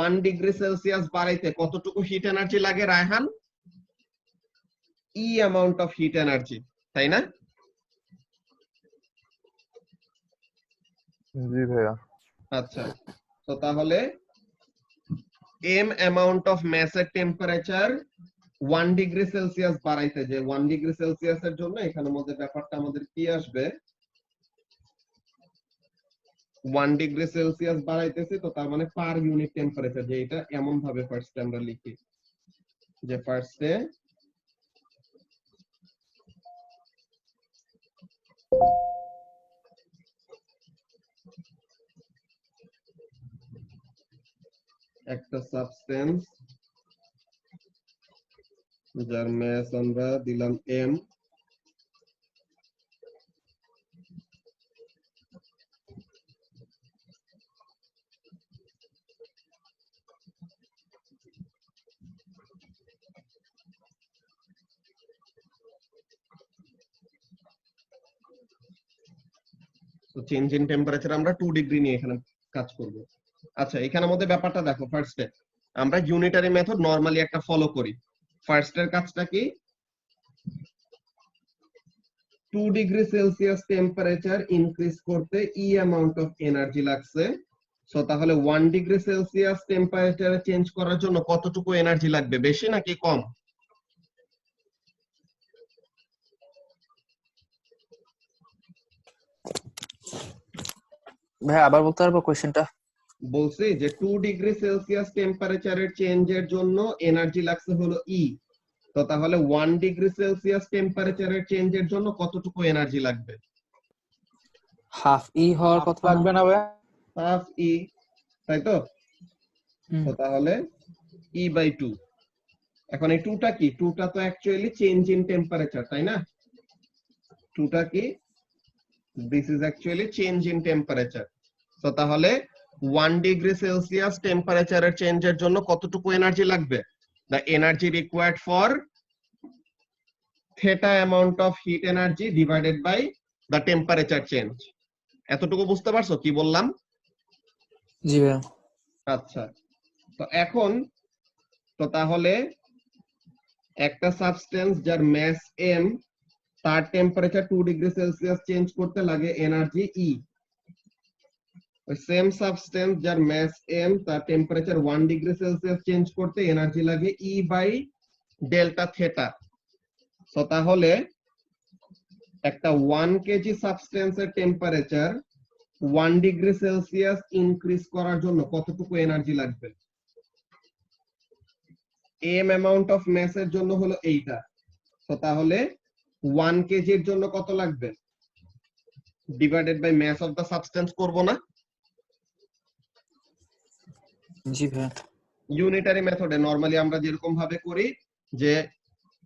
1 ডিগ্রি সেলসিয়াস বাড়াইতে কতটুকু হিট এনার্জি লাগে রায়হান? ই অ্যামাউন্ট অফ হিট এনার্জি, তাই না? জি ভাইয়া। আচ্ছা, তো তাহলে এম অ্যামাউন্ট অফ ম্যাসের টেম্পারেচার 1 ডিগ্রি সেলসিয়াস বাড়াইতে, যে 1 ডিগ্রি সেলসিয়াসের জন্য এখানের মধ্যে ব্যাপারটা আমাদের কি আসবে? 1 ডিগ্রি সেলসিয়াস বাড়াইতেছি, তো তার মানে পার ইউনিট টেম্পারেচার, যে এটা এমন ভাবে ফার্স্টে আমরা লিখি যে ফার্স্টে একটা সাবস্টেন্স যার ম্যাস আমরা দিলাম এম, তো চেঞ্জ ইন টেম্পারেচার আমরা 2 ডিগ্রি নিয়ে এখানে কাজ করব। আচ্ছা, এখানের মধ্যে ব্যাপারটা দেখো, ফার্স্টে আমরা ইউনিটারি মেথড নরমালি একটা ফলো করি। ফার্স্টের কাজটা কি? 2 ডিগ্রি সেলসিয়াস টেম্পারেচার ইনক্রিজ করতে ই অ্যামাউন্ট অফ এনার্জি লাগছে। সো তাহলে 1 ডিগ্রি সেলসিয়াস টেম্পারেচার চেঞ্জ করার জন্য কতটুকু এনার্জি লাগবে, বেশি নাকি কম? ভাই আবার বলতে পারবো কোশ্চেনটা? বলছি যে 2 ডিগ্রি সেলসিয়াস টেম্পারেচারের চেঞ্জের জন্য এনার্জি লাগছে হলো ই, তো তাহলে 1 ডিগ্রি সেলসিয়াস টেম্পারেচারের চেঞ্জের জন্য কতটুকু এনার্জি লাগবে? হাফ ই হওয়ার কথা লাগবে না ভাইয়া? হাফ ই, তাই তো? হুম, তো তাহলে ই বাই 2। এখন এই 2টা কি? 2টা তো অ্যাকচুয়ালি চেঞ্জ ইন টেম্পারেচার, তাই না? 2টা কি? This is actually change in temperature. তো তাহলে 1 ডিগ্রি সেলসিয়াস টেম্পারেচারের চেঞ্জের জন্য কতটুকু এনার্জি লাগবে? The energy required for theta amount of heat energy divided by the temperature change। এতটুকু বুঝতে পারছো কি বললাম? জি ভাই। আচ্ছা, তো এখন তো তাহলে একটা সাবস্টেন্স যার ম্যাস এম, তার টেম্পারেচার 2 ডিগ্রি সেলসিয়াস চেঞ্জ করতে লাগে এনার্জি ই। ওই সেম সাবস্টেন্স যার ম্যাস এম, তার টেম্পারেচার 1 ডিগ্রি সেলসিয়াস চেঞ্জ করতে এনার্জি লাগে ই বাই ডেল্টা থেটা। তো তাহলে একটা 1 কেজি সাবস্টেন্সের টেম্পারেচার 1 ডিগ্রি সেলসিয়াস ইনক্রিজ করার জন্য কতটুকু এনার্জি লাগবে? এম অ্যামাউন্ট অফ ম্যাস এর জন্য হলো এইটা, তো তাহলে 1 কেজির জন্য কত লাগবে? Divided by mass of the substance করব না? জি ভাই। ইউনিটারি মেথডে নরমালি আমরা যেরকম ভাবে করি যে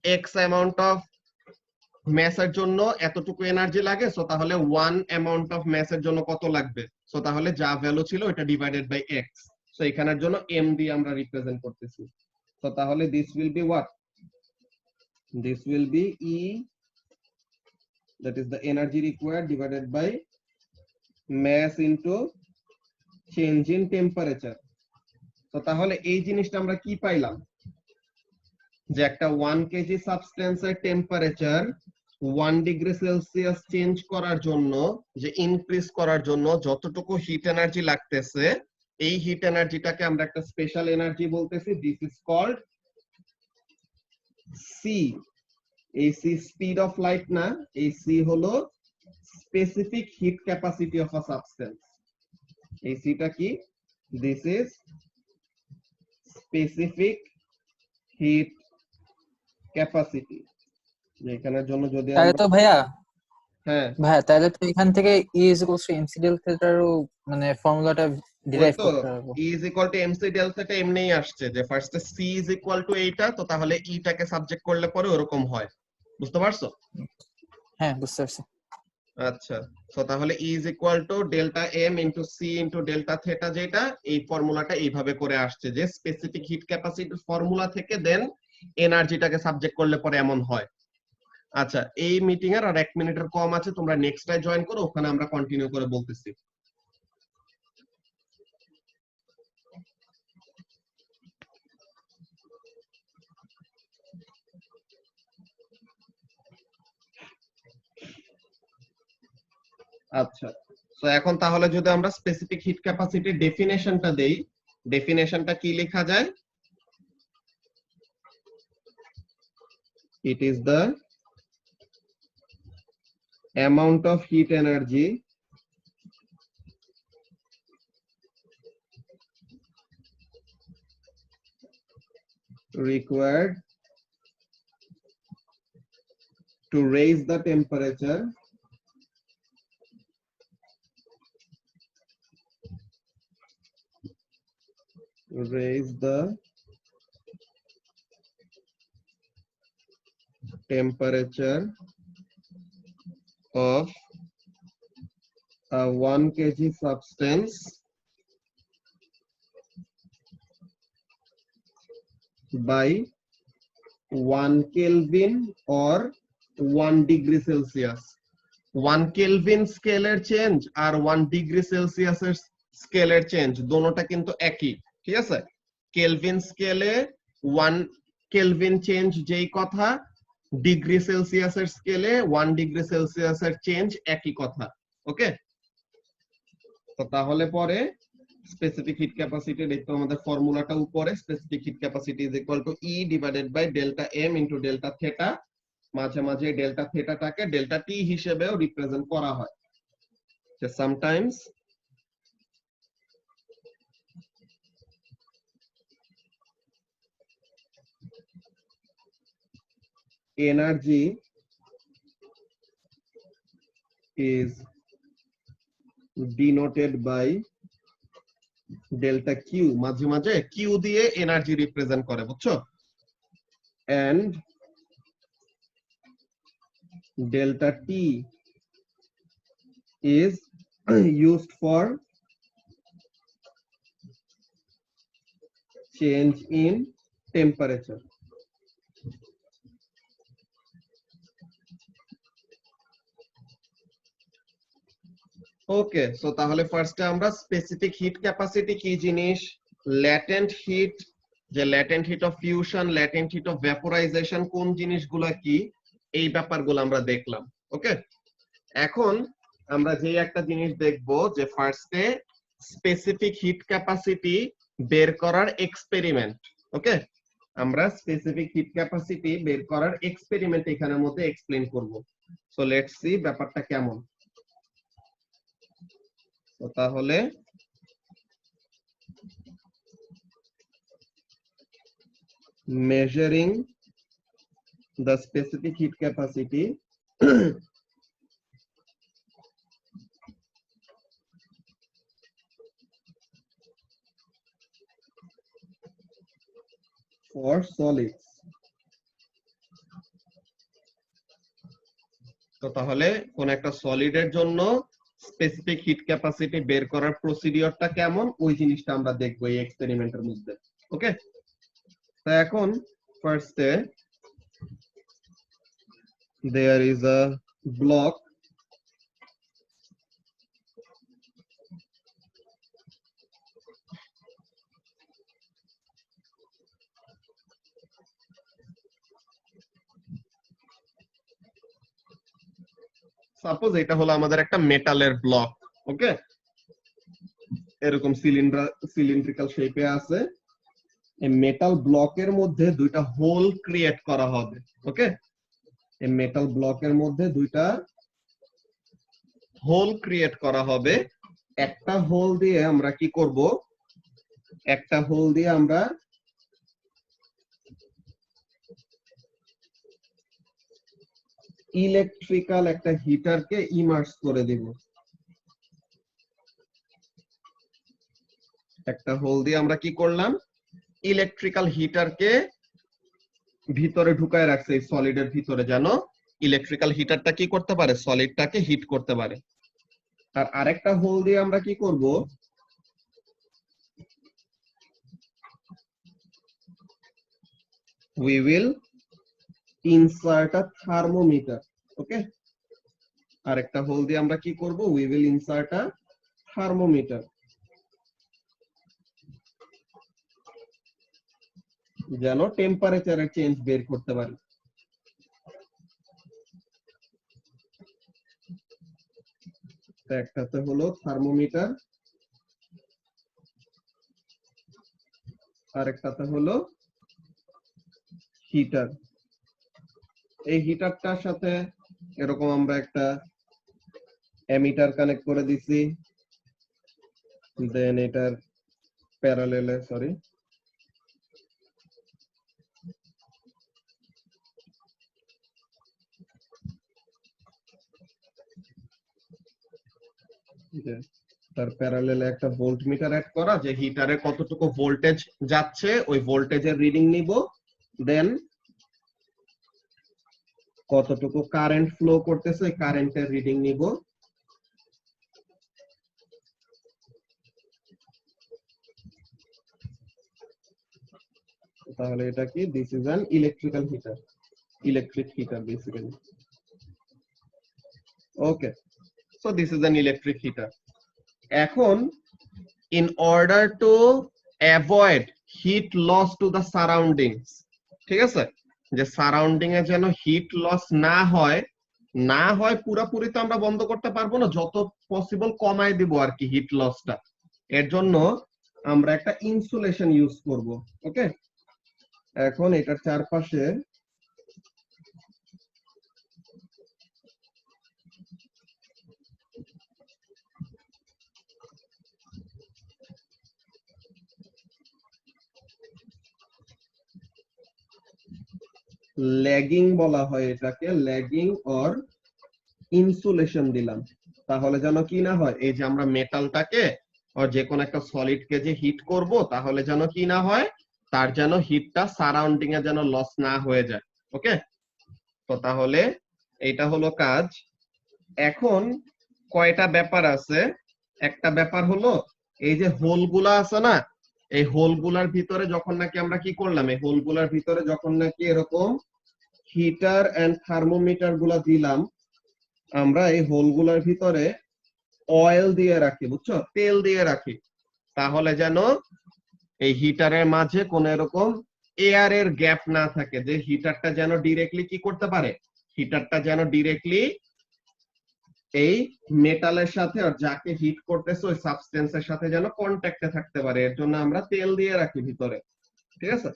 এক্স অ্যামাউন্ট অফ ম্যাস এর জন্য এতটুকু এনার্জি লাগে, সো তাহলে 1 অ্যামাউন্ট অফ ম্যাস এর জন্য কত লাগবে? সো তাহলে যা ভ্যালু ছিল এটা ডিভাইডেড বাই এক্স। সো এখানের জন্য এম দিয়ে আমরা রিপ্রেজেন্ট করতেছি। সো তাহলে this will be what? This will be E that is the energy required divided by mass into change in temperature. তো তাহলে এই জিনিসটা আমরা কি পাইলাম, যে একটা 1 কেজি সাবস্টেন্সের টেম্পারেচার 1 ডিগ্রি সেলসিয়াস চেঞ্জ করার জন্য, যে ইনক্রিজ করার জন্য যতটুকু হিট এনার্জি লাগতেছে, এই হিট এনার্জিটাকে আমরা একটা স্পেশাল এনার্জি বলতেছি, দিস ইজ কল্ড সি। এই সি স্পিড অফ লাইট না, এই সি হলো specific heat capacity of a substance. এই সিটা কি, this is specific heat capacity. এখানের জন্য যদি তাহলে আমরা, তো ভাইয়া হ্যাঁ তাহলে তো এখান থেকে E is equals to mc del thetaরও মানে ফর্মুলাটা ওই ডিরাইভ তো করতে পারবো। E is equal to mc del theta এমনিই আসছে, যে ফার্স্টে C is equal to এইটা, তো তাহলে E টাকে সাবজেক্ট করলে পরে ওরকম হয়, বুঝতে পারছো? হ্যাঁ বুঝতে পারছি। আচ্ছা, তো তাহলে E is equal to delta m into C into delta theta, যেটা এই ফর্মুলাটা এইভাবে করে আসছে, যে স্পেসিফিক হিট ক্যাপাসিটির ফর্মুলা থেকে দেন এনার্জিটাকে সাবজেক্ট করলে পরে এমন হয়। আচ্ছা, এই মিটিং এর আর 1 মিনিটের কম আছে, তোমরা নেক্সটটায় জয়েন করো, ওখানে আমরা কন্টিনিউ করে বলতেছি। আচ্ছা, তো এখন তাহলে যদি আমরা স্পেসিফিক হিট ক্যাপাসিটির ডেফিনেশনটা দেই, ডেফিনেশনটা কি লেখা যায়? It is the amount of heat energy required to raise the temperature of a 1 kg substance by 1 Kelvin or 1 degree Celsius. 1 Kelvin স্কেলের চেঞ্জ আর 1 ডিগ্রি সেলসিয়াসের স্কেলের চেঞ্জ দুটোটা কিন্তু একই, ঠিক আছে? কেলভিন স্কেলে 1 কেলভিন চেঞ্জ যেই কথা, ডিগ্রি সেলসিয়াসের স্কেলে 1 ডিগ্রি সেলসিয়াসের চেঞ্জ একই কথা। ওকে, তো তাহলে পরে স্পেসিফিক হিট ক্যাপাসিটি দেখতে আমাদের ফর্মুলাটা উপরে, specific heat capacity is equal to E divided by delta m into delta theta. মাঝে মাঝে ডেল্টা থিটাটাকে ডেল্টা টি হিসেবেও রিপ্রেজেন্ট করা হয়, যে sometimes energy is denoted by delta q, মাঝে মাঝে q দিয়ে এনার্জি রিপ্রেজেন্ট করে, বুঝছো? and delta t is used for change in temperature. Okay, so তাহলে ফার্স্টে আমরা স্পেসিফিক হিট ক্যাপাসিটি কি জিনিস, ল্যাটেন্ট হিট, যে latent heat of fusion, latent heat of vaporisation, কোন জিনিসগুলো কি, এই ব্যাপারগুলো আমরা দেখলাম। ওকে, এখন আমরা যে একটা জিনিস দেখব, যে ফার্স্টে স্পেসিফিক হিট ক্যাপাসিটি বের করার এক্সপেরিমেন্ট। ওকে, আমরা স্পেসিফিক হিট ক্যাপাসিটি বের করার এক্সপেরিমেন্ট এখানের মধ্যে এক্সপ্লেইন করব। সো লেটস সি ব্যাপারটা কেমন। তো তাহলে measuring the specific heat capacity for solids. তো তাহলে কোন একটা সলিডের জন্য স্পেসিফিক হিট ক্যাপাসিটি বের করার প্রসিডিওরটা কেমন, ওই জিনিসটা আমরা দেখবো এই এক্সপেরিমেন্টের মধ্যে। ওকে, তো এখন ফার্স্টে there is a block suppose এটা হলো আমাদের একটা মেটালের ব্লক, ওকে, এরকম সিলিন্ড্রিক্যাল শেপে আছে। এই মেটাল ব্লকের মধ্যে দুইটা হোল ক্রিয়েট করা হবে, ওকে। এই মেটাল ব্লকের মধ্যে দুইটা হোল ক্রিয়েট করা হবে। একটা হোল দিয়ে আমরা কি করব, একটা হোল দিয়ে আমরা ইলেকট্রিক্যাল একটা হিটারকে ইমার্জ করে দিব। একটা হোল দিয়ে আমরা কি করলাম, ইলেকট্রিক্যাল হিটারকে ভিতরে ঢুকায় রাখছে এই সলিডের ভিতরে, যেন ইলেকট্রিক্যাল হিটারটা কি করতে পারে, সলিডটাকে হিট করতে পারে। আর আরেকটা হোল দিয়ে আমরা কি করব, we will insert a thermometer, ওকে। আরেকটা হোল দিয়ে আমরা কি করব, we will insert a thermometer, যেন টেম্পারেচারের চেঞ্জ বের করতে পারি। একটাতে হলো থার্মোমিটার, আরেকটাতে হলো হিটার। এই হিটারটার সাথে এরকম আমরা একটা এমিটার কানেক্ট করে দিছি, দেন এটার প্যারালেলে, সরি, তার প্যারালেলে একটা ভোল্ট মিটার অ্যাড করা, যে হিটারে কতটুকু ভোল্টেজ যাচ্ছে ওই ভোল্টেজের রিডিং নিব, দেন কতটুকু কারেন্ট ফ্লো করতেছে ওই কারেন্টের রিডিং নিব। তাহলে এটা কি, this is an electrical heater, electric heater basically, okay. So this is an electric heater. এখন in order to avoid heat loss to the surroundings, ঠিক আছে, যে সারাউন্ডিং এ যেন হিট লস না হয়, না হয় পুরোপুরি তো আমরা বন্ধ করতে পারবো না, যত পসিবল কমাই দিব আর কি হিট লসটা। এর জন্য আমরা একটা ইনসুলেশন ইউজ করব, ওকে। এখন এটার চারপাশে ল্যাগিং বলা হয় এটাকে, ল্যাগিং অর ইনসুলেশন দিলাম। তাহলে যেন কি না হয়, এই যে আমরা মেটালটাকে আর যে কোনো একটা সলিড কে যে হিট করব, তাহলে যেন কি না হয়, তার যেন হিটটা সারাউন্ডিং এ যেন লস না হয়ে যায়, ওকে। তো তাহলে এইটা হলো কাজ। এখন কয়টা ব্যাপার আছে, একটা ব্যাপার হলো এই যে হোলগুলা আছে না, এই হোলগুলার ভিতরে যখন নাকি আমরা কি করলাম, এই হোলগুলার ভিতরে যখন নাকি এরকম হিটার এন্ড থার্মোমিটার গুলা দিলাম, আমরা এই হোলগুলার ভিতরে অয়েল দিয়ে রাখি, বুঝছো, তেল দিয়ে রাখি। তাহলে যেন এই হিটারের মাঝে কোন এরকম এয়ারের গ্যাপ না থাকে, যে হিটারটা যেন ডিরেক্টলি কি করতে পারে, হিটারটা যেন ডিরেক্টলি এই মেটালের সাথে আর যাকে হিট করতেছে ওই সাবস্টেন্সের সাথে যেন কন্ট্যাক্টে থাকতে পারে, এর জন্য আমরা তেল দিয়ে রাখি ভিতরে, ঠিক আছে।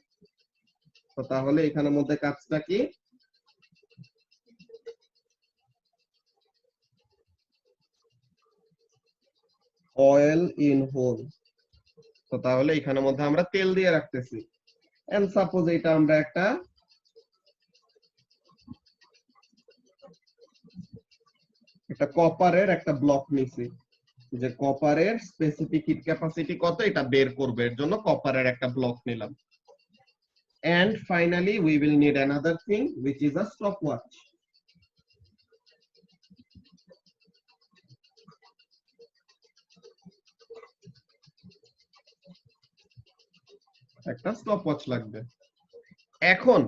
তো তাহলে এখানের মধ্যে কাজটা কি, অয়েল ইন হোল। তো তাহলে এখানের মধ্যে আমরা তেল দিয়ে রাখতেছি। এন্ড সাপোজ এটা আমরা একটা কপারের একটা ব্লক নিছি, যে কপারের স্পেসিফিক হিট ক্যাপাসিটি কত এটা বের করবে, এর জন্য কপারের একটা ব্লক নিলাম। And finally we will need another thing which is a stopwatch, একটা স্টপওয়াচ লাগবে। এখন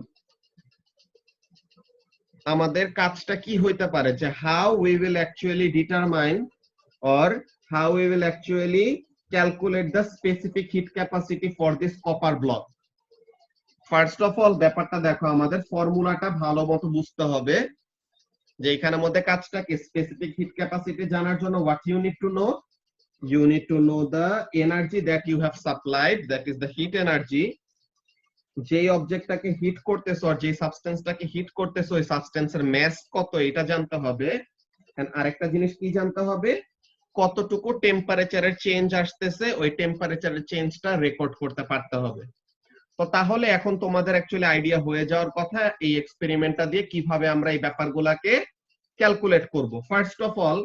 আমাদের কাজটা কি হইতে পারে যে how we will actually determine or how we will actually calculate the specific heat capacity for this copper block. First of all ব্যাপারটা দেখো, আমাদের ফর্মুলাটা ভালো মতো বুঝতে হবে যে এখানের মধ্যে কাজটা কি স্পেসিফিক হিট ক্যাপাসিটি জানার জন্য what you need to know, you need to know the energy that you have supplied, that is the heat energy. যেই অবজেক্টটাকে হিট করতেছো আর যেই সাবস্টেন্সটাকে হিট করতেছো ওই সাবস্টেন্সের মাস কত এটা জানতে হবে। এন্ড আরেকটা জিনিস কি জানতে হবে, কতটুকু টেম্পারেচারের চেঞ্জ আসতেছে ওই টেম্পারেচারের চেঞ্জটা রেকর্ড করতে পারতে হবে। তো তাহলে এখন তোমাদের অ্যাকচুয়ালি আইডিয়া হয়ে যাওয়ার কথা এই এক্সপেরিমেন্টটা দিয়ে কিভাবে আমরা এই ব্যাপারগুলোকে ক্যালকুলেট করব। First of all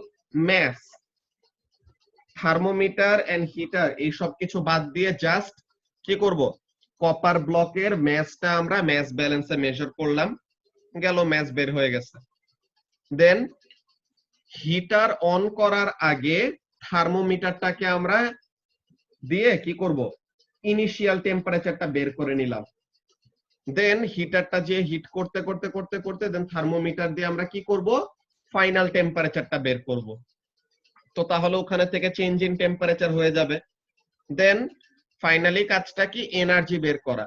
mass, thermometer and heater এই সব কিছু বাদ দিয়ে জাস্ট কি করব, কপার ব্লকের মাসটা আমরা মাস ব্যালেন্সে মেজার করলাম, গেল মাস বের হয়ে গেছে। দেন হিটার অন করার আগে থার্মোমিটারটাকে আমরা দিয়ে কি করব, ইনিশিয়াল টেম্পারেচারটা বের করে নিলাম। দেন হিটারটা যে হিট করতে করতে করতে করতে দেন থার্মোমিটার দিয়ে আমরা কি করব, ফাইনাল টেম্পারেচারটা বের করব। তো তাহলে ওখানে থেকে চেঞ্জ ইন টেম্পারেচার হয়ে যাবে। দেন ফাইনালি কাজটা কি, এনার্জি বের করা।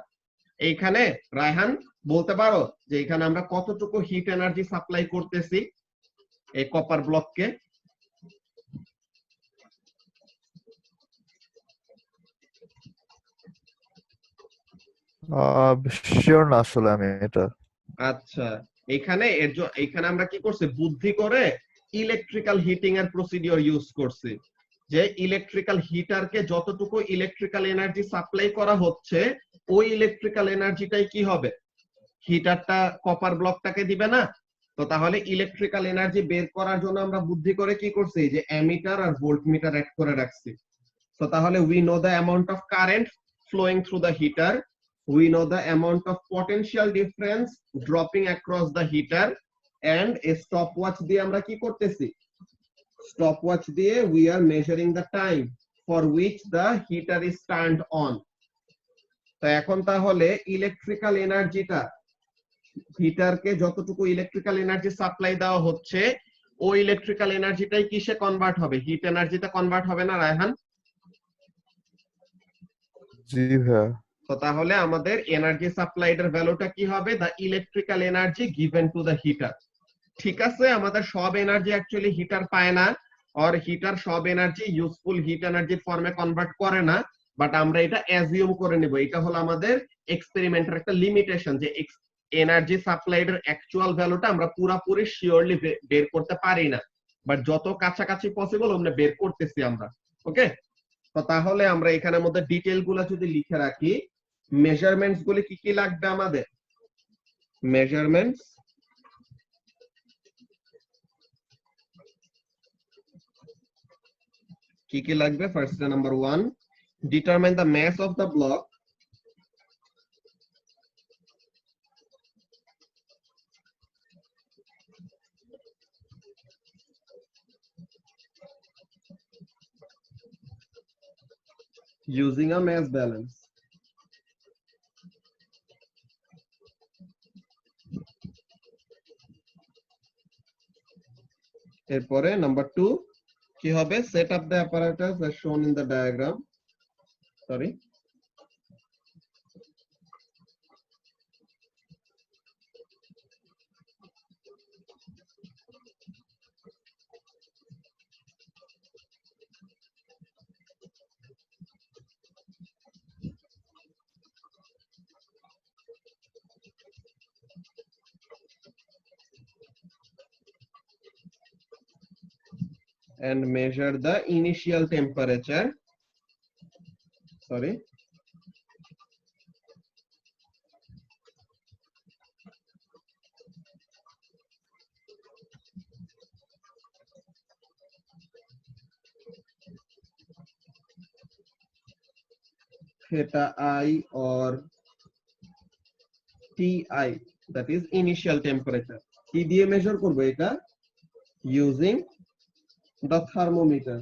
এইখানে রায়হান বলতে পারো যে এখানে আমরা কতটুকু হিট এনার্জি সাপ্লাই করতেছি এই কপার ব্লককে? শিওর না আসলে আমি এটা। আচ্ছা, এখানে আমরা কি করছি, বুদ্ধি করে ইলেকট্রিক্যাল হিটিং এর প্রসিডিওর ইউজ করছি, যে ইলেকট্রিক্যাল হিটারকে যতটুকু ইলেকট্রিক্যাল এনার্জি সাপ্লাই করা হচ্ছে ওই ইলেকট্রিক্যাল এনার্জিটাই কি হবে, হিটারটা কপার ব্লকটাকে দিবে না। তো তাহলে ইলেকট্রিক্যাল এনার্জি বের করার জন্য আমরা বুদ্ধি করে কি করছি, যে অ্যামিটার আর ভোল্টমিটার অ্যাড করে রাখছি। তো তাহলে we know the amount of current flowing through the heater, we know the amount of potential difference dropping across the heater, and a stopwatch দিয়ে আমরা কি করতেছি, stopwatch দিয়ে we are measuring the time for which the heater is turned on. তো এখন তাহলে electrical এনার্জিটা, হিটারকে যতটুকু ইলেকট্রিক্যাল এনার্জি সাপ্লাই দেওয়া হচ্ছে ওই ইলেকট্রিক্যাল এনার্জিটাই কিসে কনভার্ট হবে, হিট এনার্জিতে কনভার্ট হবে না রায়হান? জি ভাইয়া। তো তাহলে আমাদের এনার্জি সাপ্লাইড এর ভ্যালুটা কি হবে, the electrical energy given to the heater. ঠিক আছে, আমাদের সব এনার্জি অ্যাকচুয়ালি হিটার পায় না, আর হিটার সব এনার্জি ইউজফুল হিট এনার্জির ফর্মে কনভার্ট করে না, বাট আমরা এটা অ্যাজিউম করে নিব। এটা হলো আমাদের এক্সপেরিমেন্টের একটা লিমিটেশন, যে এনার্জি সাপ্লাইড এর অ্যাকচুয়াল ভ্যালুটা আমরা পুরোপুরি শিওরলি বের করতে পারি না, বাট যত কাছাকাছি পসিবল আমরা বের করতেছি আমরা। ওকে, তো তাহলে আমরা এখানের মধ্যে ডিটেইল গুলো যদি লিখে রাখি, মেজারমেন্টস গুলি কি কি লাগবে আমাদের, মেজারমেন্টস কি কি লাগবে? First number 1, determine the mass of the block, using a mass balance. এরপরে নাম্বার 2 কি হবে, set up the apparatus as shown in the diagram. Sorry, and measure the initial temperature. Sorry, theta I or Ti, that is initial temperature. কি দিয়ে measure করব এটা, using the thermometer.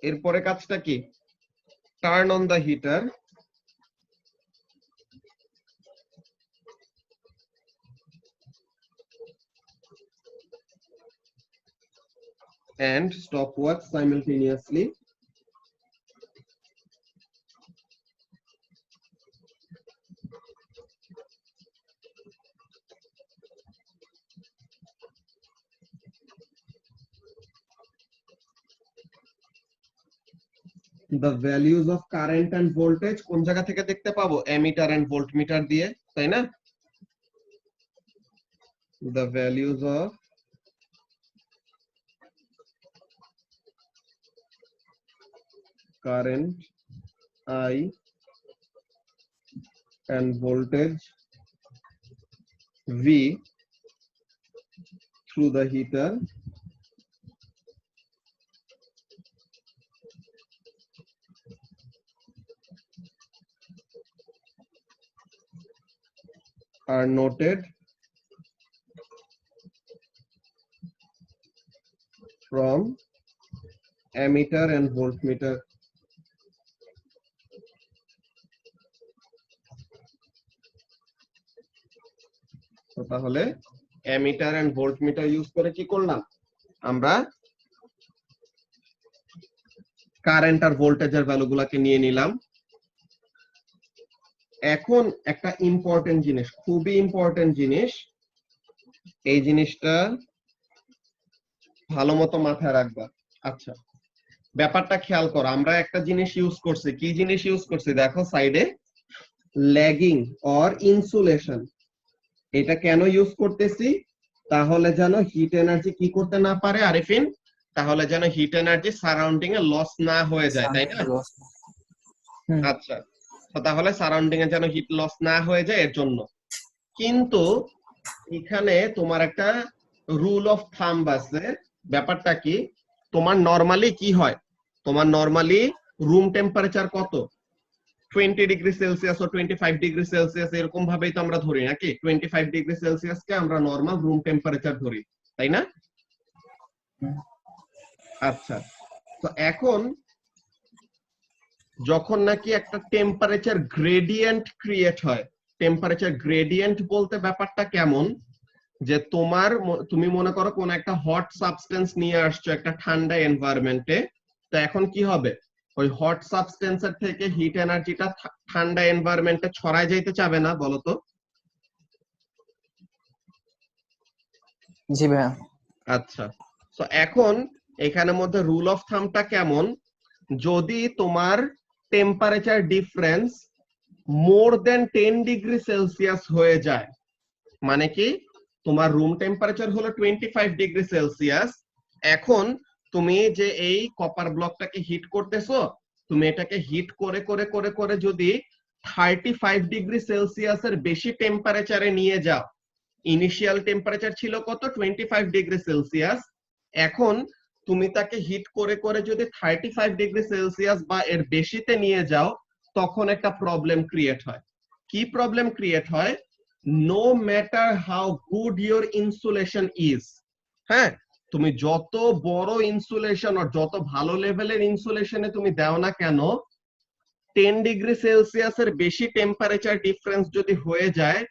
এরপরে কাজটা কি, turn on the heater, and stopwatch simultaneously the values of current and voltage কোন জায়গা থেকে দেখতে পাবো অ্যামিটার এন্ড ভোল্টমিটার দিয়ে তাই না the values of current I and voltage V through the heater are noted from ammeter and voltmeter. তো তাহলে অ্যামিটার এন্ড ভোল্টমিটার ইউজ করে কি করলাম আমরা কারেন্ট আর ভোল্টেজের ভ্যালুগুলোকে নিয়ে নিলাম এখন একটা ইম্পর্টেন্ট জিনিস খুবই ইম্পর্টেন্ট জিনিস এই জিনিসটা ভালোমতো মাথায় রাখবা আচ্ছা ব্যাপারটা খেয়াল করো আমরা একটা জিনিস ইউজ করছি কি জিনিস ইউজ করছি দেখো সাইডে ল্যাগিং অর ইনসুলেশন এটা কেন ইউজ করতেছি তাহলে যেন হিট এনার্জি কি করতে না পারে আরিফিন তাহলে যেন হিট এনার্জি সারাউন্ডিং এ লস না হয়ে যায় তাই না আচ্ছা তো তাহলে সারাউন্ডিং এ যেন হিট লস না হয়ে যায় এর জন্য কিন্তু এখানে তোমার একটা রুল অফ থাম্ব আছে ব্যাপারটা কি তোমার নরমালি কি হয় তোমার নরমালি রুম টেম্পারেচার কত 20 ডিগ্রি সেলসিয়াস ও 25 ডিগ্রি সেলসিয়াস এরকম ভাবেই তো আমরা ধরি নাকি 25 ডিগ্রি সেলসিয়াস কে আমরা নরমাল রুম টেম্পারেচার ধরি তাই না আচ্ছা তো এখন যখন নাকি একটা টেম্পারেচার গ্রেডিয়েন্ট ক্রিয়েট হয় টেম্পারেচার গ্রেডিয়েন্ট বলতে ব্যাপারটা কেমন যে তুমি মনে করো কোন একটা হট সাবস্টেন্স নিয়ে আসছো একটা ঠান্ডা এনভায়রনমেন্টে তো এখন কি হবে ওই হট সাবস্টেন্সের থেকে হিট এনার্জিটা ঠান্ডা এনভায়রনমেন্টে ছড়ায় যাইতে চাবে না বলো তো জি ভাইয়া আচ্ছা তো এখন এখানের মধ্যে রুল অফ থাম্বটা কেমন যদি তোমার টেম্পারেচার ডিফারেন্স মোর দেন 10 ডিগ্রি সেলসিয়াস হয়ে যায় মানে কি তোমার রুম টেম্পারেচার হলো 25 ডিগ্রি সেলসিয়াস এখন তুমি যে এই কপার ব্লকটাকে হিট করতেছো তুমি এটাকে হিট করে করে করে করে যদি 35 ডিগ্রি সেলসিয়াসের বেশি টেম্পারেচারে নিয়ে যাও ইনিশিয়াল টেম্পারেচার ছিল কত 25 ডিগ্রি সেলসিয়াস এখন তুমি তাকে হিট করে করে যদি 35 ডিগ্রি সেলসিয়াস বা এর বেশিতে নিয়ে যাও তখন একটা প্রবলেম ক্রিয়েট হয় কি প্রবলেম ক্রিয়েট হয় no matter how good your insulation is হ্যাঁ তুমি যত বড় ইনসুলেশন আর যত ভালো লেভেলের ইনসুলেশনে তুমি দাও না কেন 10 ডিগ্রি সেলসিয়াসের বেশি টেম্পারেচার ডিফারেন্স যদি হয়ে যায়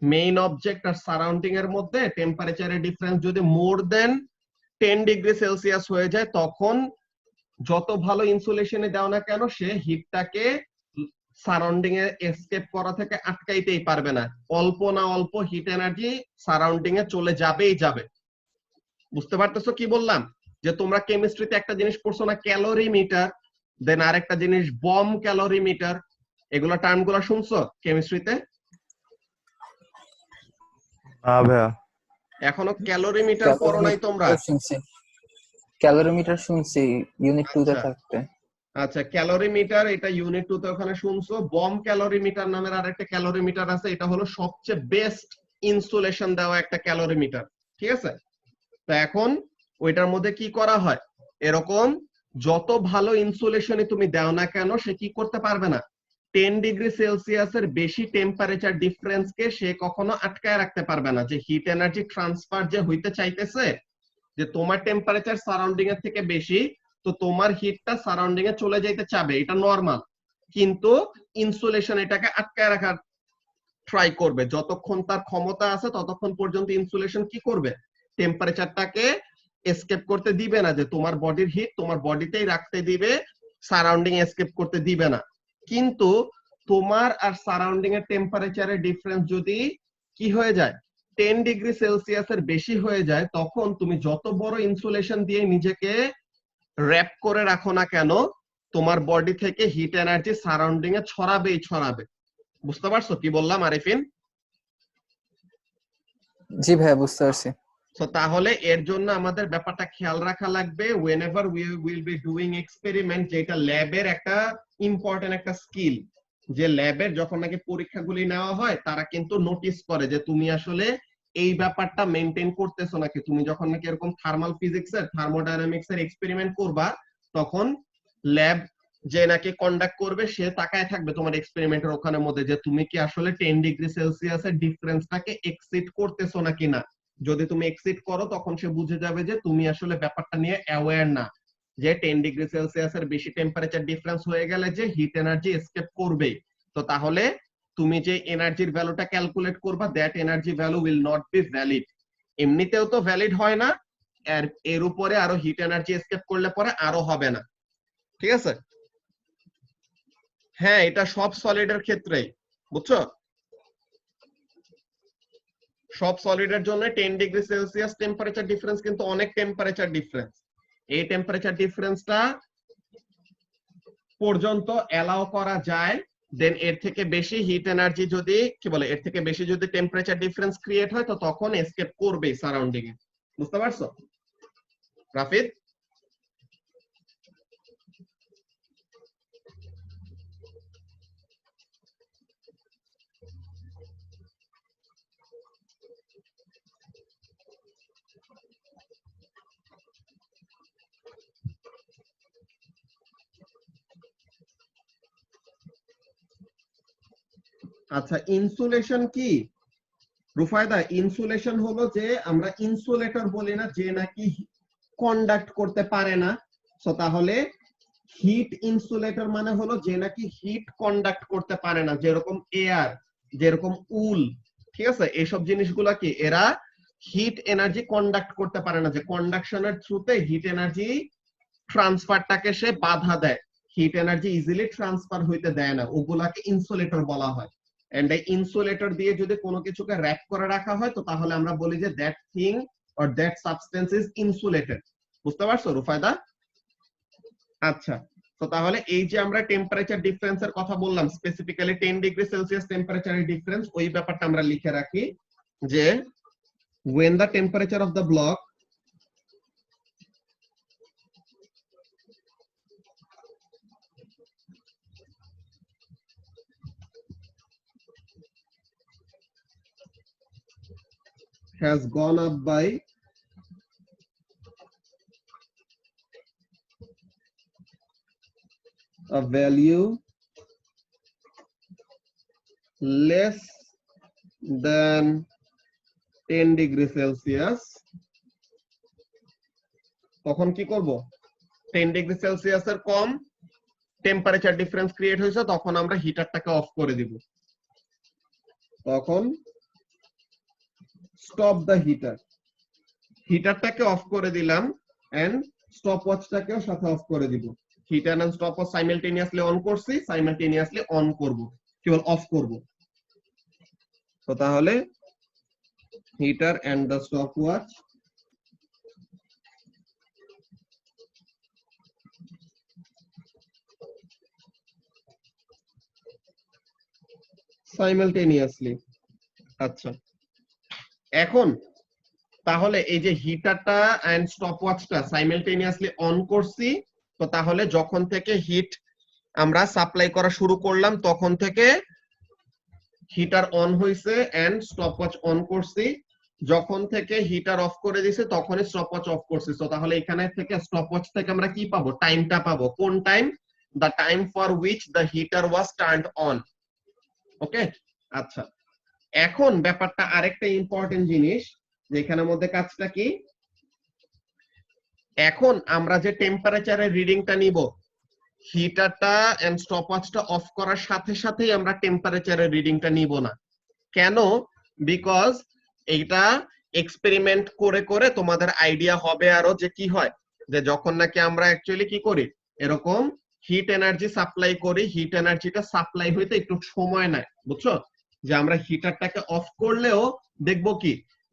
মেইন অবজেক্ট আর সারাউন্ডিং এর মধ্যে টেম্পারেচারের ডিফারেন্স যদি মোর দেন 10 ডিগ্রি সেলসিয়াস হয়ে যায় তখন যত ভালো ইনসুলেশনে দাও না কেন সে হিটটাকে সারাউন্ডিং এ এসকেপ করা থেকে আটকাইতেই পারবে না অল্প না অল্প হিট এনার্জি সারাউন্ডিং এ চলে যাবেই যাবে বুঝতে পারতেছো কি বললাম যে তোমরা কেমিস্ট্রিতে একটা জিনিস পড়ছো না ক্যালোরি মিটার দেন আরেকটা জিনিস বম ক্যালোরি মিটার এগুলা টার্মগুলো শুনছো কেমিস্ট্রিতে ভাইয়া এখনো ক্যালোরি মিটার পড়ো নাই তোমরা ক্যালোরিমিটার শুনছি ইউনিট 2 তে থাকতে আচ্ছা ক্যালোরি মিটার এটা ইউনিট 2 তে ওখানে শুনছো বম ক্যালোরি মিটার নামের আরেকটা ক্যালোরি মিটার আছে এটা হলো সবচেয়ে বেস্ট ইনসুলেশন দেওয়া একটা ক্যালোরি মিটার ঠিক আছে তো এখন ওইটার মধ্যে কি করা হয় এরকম যত ভালো ইনসুলেশনে তুমি দাও না কেন সে কি করতে পারবে না 10 ডিগ্রি সেলসিয়াসের বেশি টেম্পারেচার ডিফারেন্স কে সে কখনো আটকায় রাখতে পারবে না যে হিট এনার্জি ট্রান্সফার যে হইতে চাইতেছে যে তোমার টেম্পারেচার সারাউন্ডিং এর থেকে বেশি তো তোমার হিটটা সারাউন্ডিং এ চলে যাইতে চাবে এটা নরমাল কিন্তু ইনসুলেশন এটাকে আটকায় রাখার ট্রাই করবে যতক্ষণ তার ক্ষমতা আছে ততক্ষণ পর্যন্ত ইনসুলেশন কি করবে টেম্পারেচারটাকে এসকেপ করতে দিবে না, যে তোমার বডির হিট তোমার বডিতেই রাখতে দিবে, সারাউন্ডিং এসকেপ করতে দিবে না। কিন্তু তোমার আর সারাউন্ডিং এর টেম্পারেচারের ডিফারেন্স যদি কি হয়ে যায় 10 ডিগ্রি সেলসিয়াসের বেশি হয়ে যায়, তখন তুমি যত বড় ইনসুলেশন দিয়ে নিজেকে র‍্যাপ করে রাখো না কেন, তোমার বডি থেকে হিট এনার্জি সারাউন্ডিং এ ছড়াবেই ছড়াবে। বুঝতে পারছো কি বললাম আরিফিন? জি ভাইয়া বুঝতে পারছি। সো তাহলে এর জন্য আমাদের ব্যাপারটা খেয়াল রাখা লাগবে, whenever we will be doing experiment, যেটা ল্যাবের একটা ইম্পর্টেন্ট একটা স্কিল, যে ল্যাবের যখন নাকি পরীক্ষাগুলি নেওয়া হয় তারা কিন্তু নোটিস করে যে তুমি আসলে এই ব্যাপারটা মেনটেন করতেছো নাকি। তুমি যখন নাকি এরকম থার্মাল ফিজিক্সের থার্মোডাইনামিক্স এর এক্সপেরিমেন্ট করবা, তখন ল্যাব যে নাকি কন্ডাক্ট করবে সে তাকায় থাকবে তোমার এক্সপেরিমেন্টের ওখানের মধ্যে, যে তুমি কি আসলে 10 ডিগ্রি সেলসিয়াসের ডিফারেন্সটাকে এক্সিড করতেছো নাকি না। যদি তুমি এক্সিড করো তখন সে বুঝে যাবে যে তুমি আসলে ব্যাপারটা নিয়ে অ্যাওয়্যার না, যে 10 ডিগ্রি সেলসিয়াসের বেশি টেম্পারেচার ডিফারেন্স হয়ে গেলে যে হিট এনার্জি এসকেপ করবে। তো তাহলে তুমি যে এনার্জির ভ্যালুটা ক্যালকুলেট করবা, that energy value will not be valid. এমনিতেও তো ভ্যালিড হয় না, এর উপরে আরো হিট এনার্জি এসকেপ করলে পরে আরো হবে না। ঠিক আছে? হ্যাঁ, এটা সব সলিডের ক্ষেত্রেই, বুঝছো? সব সলিডের জন্য 10 ডিগ্রি সেলসিয়াস টেম্পারেচার ডিফারেন্স কিন্তু অনেক টেম্পারেচার ডিফারেন্স। এই টেম্পারেচার ডিফারেন্সটা পর্যন্ত অ্যালাউ করা যায়। দেন এর থেকে বেশি হিট এনার্জি যদি কি বলে এর থেকে বেশি যদি টেম্পারেচার ডিফারেন্স ক্রিয়েট হয়, তো তখন এসকেপ করবে সারাউন্ডিং এ। বুঝতে পারছো রাফিদ? আচ্ছা, ইনসুলেশন কি রুফায়দা? ইনসুলেশন হলো যে আমরা ইনসুলেটর বলি না, যে নাকি কন্ডাক্ট করতে পারে না। সো তাহলে হিট ইনসুলেটর মানে হলো যে নাকি হিট কন্ডাক্ট করতে পারে না, যেরকম এয়ার, যেরকম উল, ঠিক আছে? এইসব জিনিসগুলা কি এরা হিট এনার্জি কন্ডাক্ট করতে পারে না, যে কন্ডাকশনের থ্রুতে হিট এনার্জি ট্রান্সফারটাকে সে বাধা দেয়, হিট এনার্জি ইজিলি ট্রান্সফার হইতে দেয় না, ওগুলাকে ইনসুলেটর বলা হয়। এন্ড এই ইনসুলেটর দিয়ে যদি কোনো কিছুকে র‍্যাপ করে রাখা হয়, তো তাহলে আমরা বলি যে that thing or that substance is insulated. বুঝতে পারছো রুফায়দা? আচ্ছা, তো তাহলে এই যে আমরা টেম্পারেচার ডিফারেন্সের কথা বললাম, স্পেসিফিক্যালি 10 ডিগ্রি সেলসিয়াস টেম্পারেচারের ডিফারেন্স, ওই ব্যাপারটা আমরা লিখে রাখি যে when the temperature of the block has gone up by a value less than 10 degree Celsius, তখন কি করব? 10 ডিগ্রি সেলসিয়াসের কম টেম্পারেচার ডিফারেন্স ক্রিয়েট হয়েছে, তখন আমরা হিটারটাকে অফ করে দিব। তখন স্টপ দ্য হিটার, হিটারটাকে অফ করে দিলাম এন্ড স্টপ ওয়াচটাকেও সাথে অফ করে দিব। Heater and stopwatch simultaneously on করছি, সাইমালটেনিয়াসলি অন করব, কেবল অফ করব। তো তাহলে heater and the stopwatch simultaneously. আচ্ছা, এখন তাহলে এই যে হিটারটা এন্ড স্টপওয়াচটা সাইমালটেনিয়াসলি অন করছি, তো তাহলে যখন থেকে হিট আমরা সাপ্লাই করা শুরু করলাম তখন থেকে হিটার অন হইছে এন্ড স্টপওয়াচ অন করছি, যখন থেকে হিটার অফ করে দিছে তখনই স্টপওয়াচ অফ করছি। তো তাহলে এখানে থেকে স্টপওয়াচ থেকে আমরা কি পাবো? টাইমটা পাবো। কোন time? The time for which the heater was turned on. Okay, আচ্ছা, এখন ব্যাপারটা আরেকটা ইম্পর্টেন্ট জিনিস, যেখানের মধ্যে কাজটা কি, এখন আমরা যে টেম্পারেচারের রিডিংটা নিব, হিটারটা এন্ড স্টপওয়াচটা অফ করার সাথে সাথেই আমরা টেম্পারেচারের রিডিংটা নিব না। কেন? বিকজ এটা এক্সপেরিমেন্ট করে করে তোমাদের আইডিয়া হবে আরো যে কি হয়, যে যখন নাকি আমরা অ্যাকচুয়ালি কি করি, এরকম হিট এনার্জি সাপ্লাই করি, হিট এনার্জিটা সাপ্লাই হইতে একটু সময় নেয়, বুঝছো? যে আমরা হিটারটাকে অফ করলেও দেখবো কি,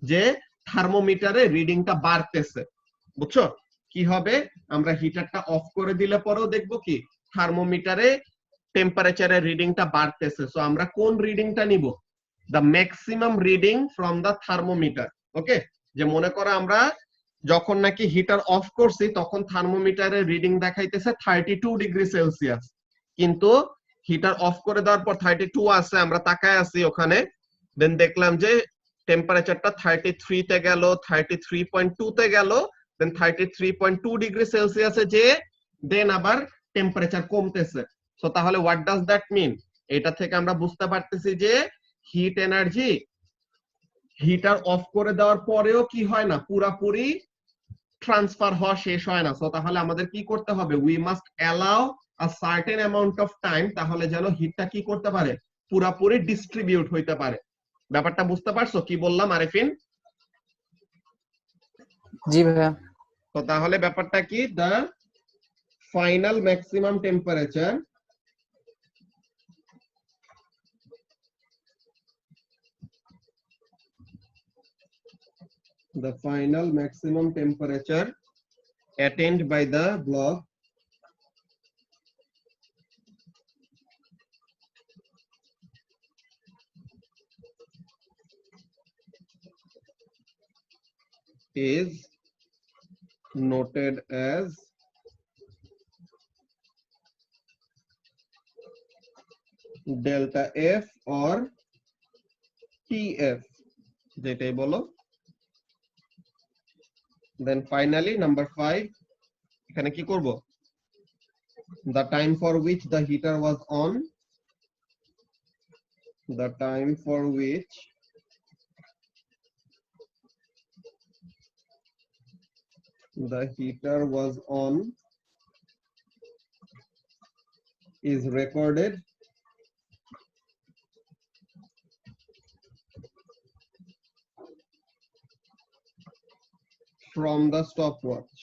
যে থার্মোমিটারে রিডিংটা বাড়তেছে, বুঝছো? কি হবে, আমরা হিটারটা অফ করে দিলে পরেও দেখবো কি, থার্মোমিটারে টেম্পারেচারের রিডিংটা বাড়তেছে। সো আমরা কোন রিডিংটা নিব? The maximum reading from the thermometer. Okay, যে মনে করো আমরা যখন নাকি হিটার অফ করছি তখন থার্মোমিটারের রিডিং দেখাইতেছে 32°C, কিন্তু হিটার অফ করে দেওয়ার পর 32 আছে, আমরা তাকায় আছি ওখানে, দেন দেখলাম যে টেম্পারেচারটা 33 তে গেল, 33.2 তে গেল, দেন 33.2°C যে দেন আবার টেম্পারেচার কমতেছে। সো তাহলে হোয়াট ডাজ দ্যাট মিন? এটা থেকে আমরা বুঝতে পারতেছি যে হিট এনার্জি হিটার অফ করে দেওয়ার পরেও কি হয় না, পুরাপুরি ট্রান্সফার হওয়া শেষ হয় না। সো তাহলে আমাদের কি করতে হবে, we must allow a certain amount of time, তাহলে যেন হিটটা কি করতে পারে, পুরাপুরি ডিস্ট্রিবিউট হইতে পারে। ব্যাপারটা বুঝতে পারছো কি বললাম আরিফিন? জি ভাইয়া। তো তাহলে ব্যাপারটা কি, the final maximum temperature the final maximum temperature attained by the block is noted as delta F or TF, যেটাই বলো। Then finally number 5, এখানে কি করব, the time for which the heater was on, the time for which the heater was on is recorded from the stopwatch.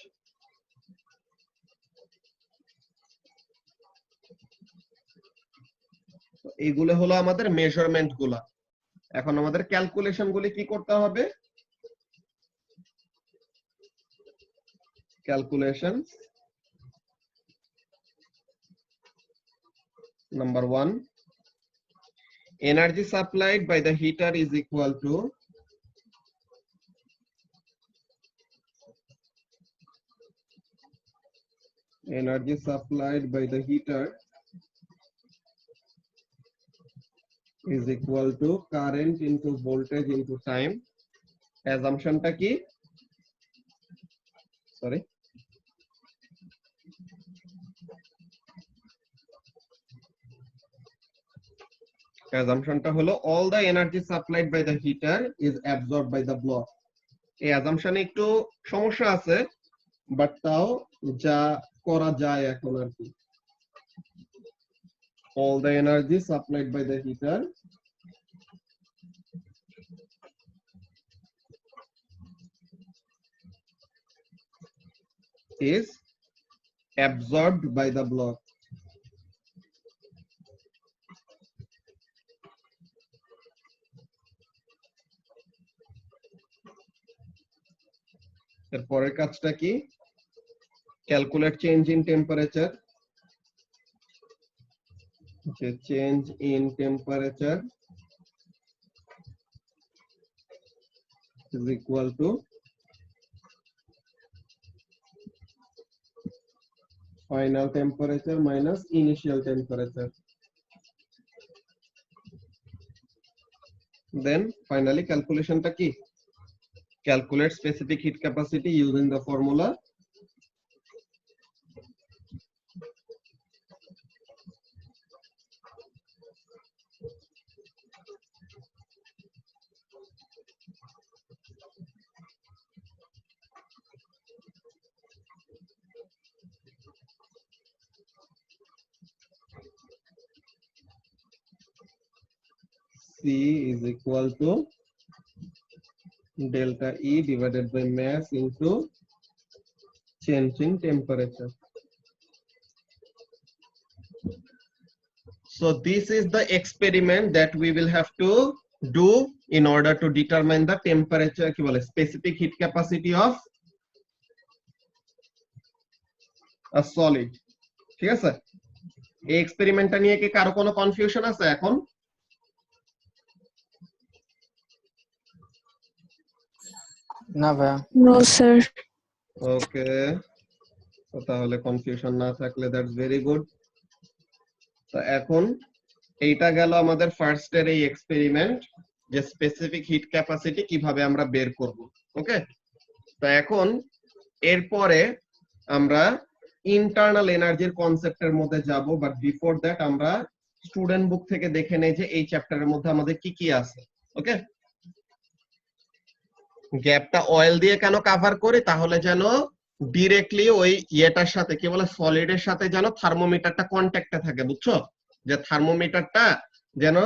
এগুলো হলো আমাদের measurement গুলা। এখন আমাদের ক্যালকুলেশন গুলি কি করতে হবে, calculation number 1, energy supplied by the heater is equal to energy supplied by the heater is equal to current into voltage into time. Assumption টা কি, সরি, assumption টা হলো all the energy supplied by the heater is absorbed by the block. এই assumption এ একটু সমস্যা আছে, but তাও যা করা যায় এখন আর কি। all the energy supplied by the heater is absorbed by the block. এর পরের কাজটা কি, ক্যালকুলেট চেঞ্জ ইন টেম্পারেচার, যে change in temperature is equal to final temperature minus initial temperature. Then finally calculation টা কি, calculate specific heat capacity using the formula C is equal to delta E divided by mass into change in temperature. So this is the experiment that we will have to do in order to determine the temperature, কি বলে, specific heat capacity of a solid. ঠিক আছে, এই এক্সপেরিমেন্টটা নিয়ে কি কারো কোনো confusion আছে এখন? না ভাইয়া। No sir. ওকে, তো তাহলে কনফিউশন না থাকলে দ্যাটস ভেরি গুড। তো এখন এইটা গেল আমাদের ফার্স্ট এর এই এক্সপেরিমেন্ট, যে স্পেসিফিক হিট ক্যাপাসিটি কিভাবে আমরা বের করব। ওকে, তো এখন এরপরে আমরা ইন্টারনাল এনার্জির কনসেপ্টের মধ্যে যাব, বাট বিফোর দ্যাট আমরা স্টুডেন্ট বুক থেকে দেখে নেই যে এই চ্যাপ্টারের মধ্যে আমাদের কি কি আছে। ওকে, গ্যাপটা অয়েল দিয়ে কেন কভার করি, তাহলে যেন ডিরেক্টলি ওই ইয়েটার সাথে, কি বলে, সলিডের সাথে যেন থার্মোমিটারটা কন্ট্যাক্টে থাকে, বুঝছো, যে থার্মোমিটারটা যেন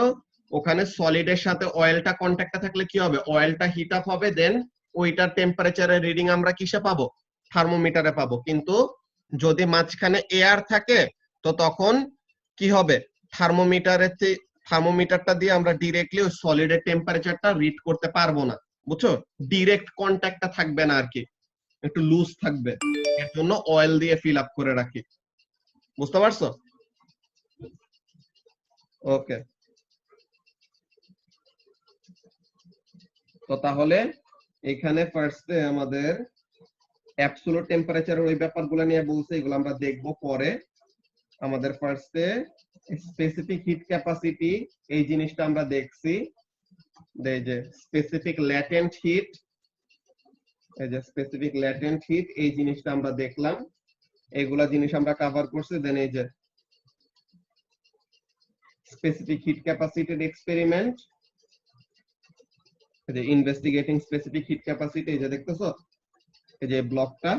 ওখানে সলিডের সাথে অয়েলটা কন্ট্যাক্টে থাকলে কি হবে, অয়েলটা হিট আপ হবে, দেন ওইটার টেম্পারেচারের রিডিং আমরা কিসে পাবো, থার্মোমিটারে পাবো। কিন্তু যদি মাঝখানে এয়ার থাকে তো তখন কি হবে, থার্মোমিটারটা দিয়ে আমরা ডিরেক্টলি ওই সলিডের টেম্পারেচারটা রিড করতে পারবো না, বুঝছো, ডিরেক্ট কন্ট্যাক্টটা থাকবে না আর কি, একটু লুজ থাকবে, এর জন্য অয়েল দিয়ে ফিল আপ করে রাখি। বুঝতে পারছো? ওকে, তো তাহলে এখানে ফার্স্টে আমাদের অ্যাবসোলুট টেম্পারেচারের ওই ব্যাপারগুলো নিয়ে বলছে, এগুলো আমরা দেখবো পরে। আমাদের ফার্স্টে স্পেসিফিক হিট ক্যাপাসিটি এই জিনিসটা আমরা দেখছি, এই যে স্পেসিফিক ল্যাটেন্ট হিট, এই যে স্পেসিফিক ল্যাটেন্ট হিট এই জিনিসটা আমরা দেখলাম, এইগুলা জিনিস আমরা কভার করছি। দেন এই যে স্পেসিফিক হিট ক্যাপাসিটির এক্সপেরিমেন্ট, এই যে ইনভেস্টিগেটিং স্পেসিফিক হিট ক্যাপাসিটি, এই যে দেখতেছো, এই যে ব্লকটা,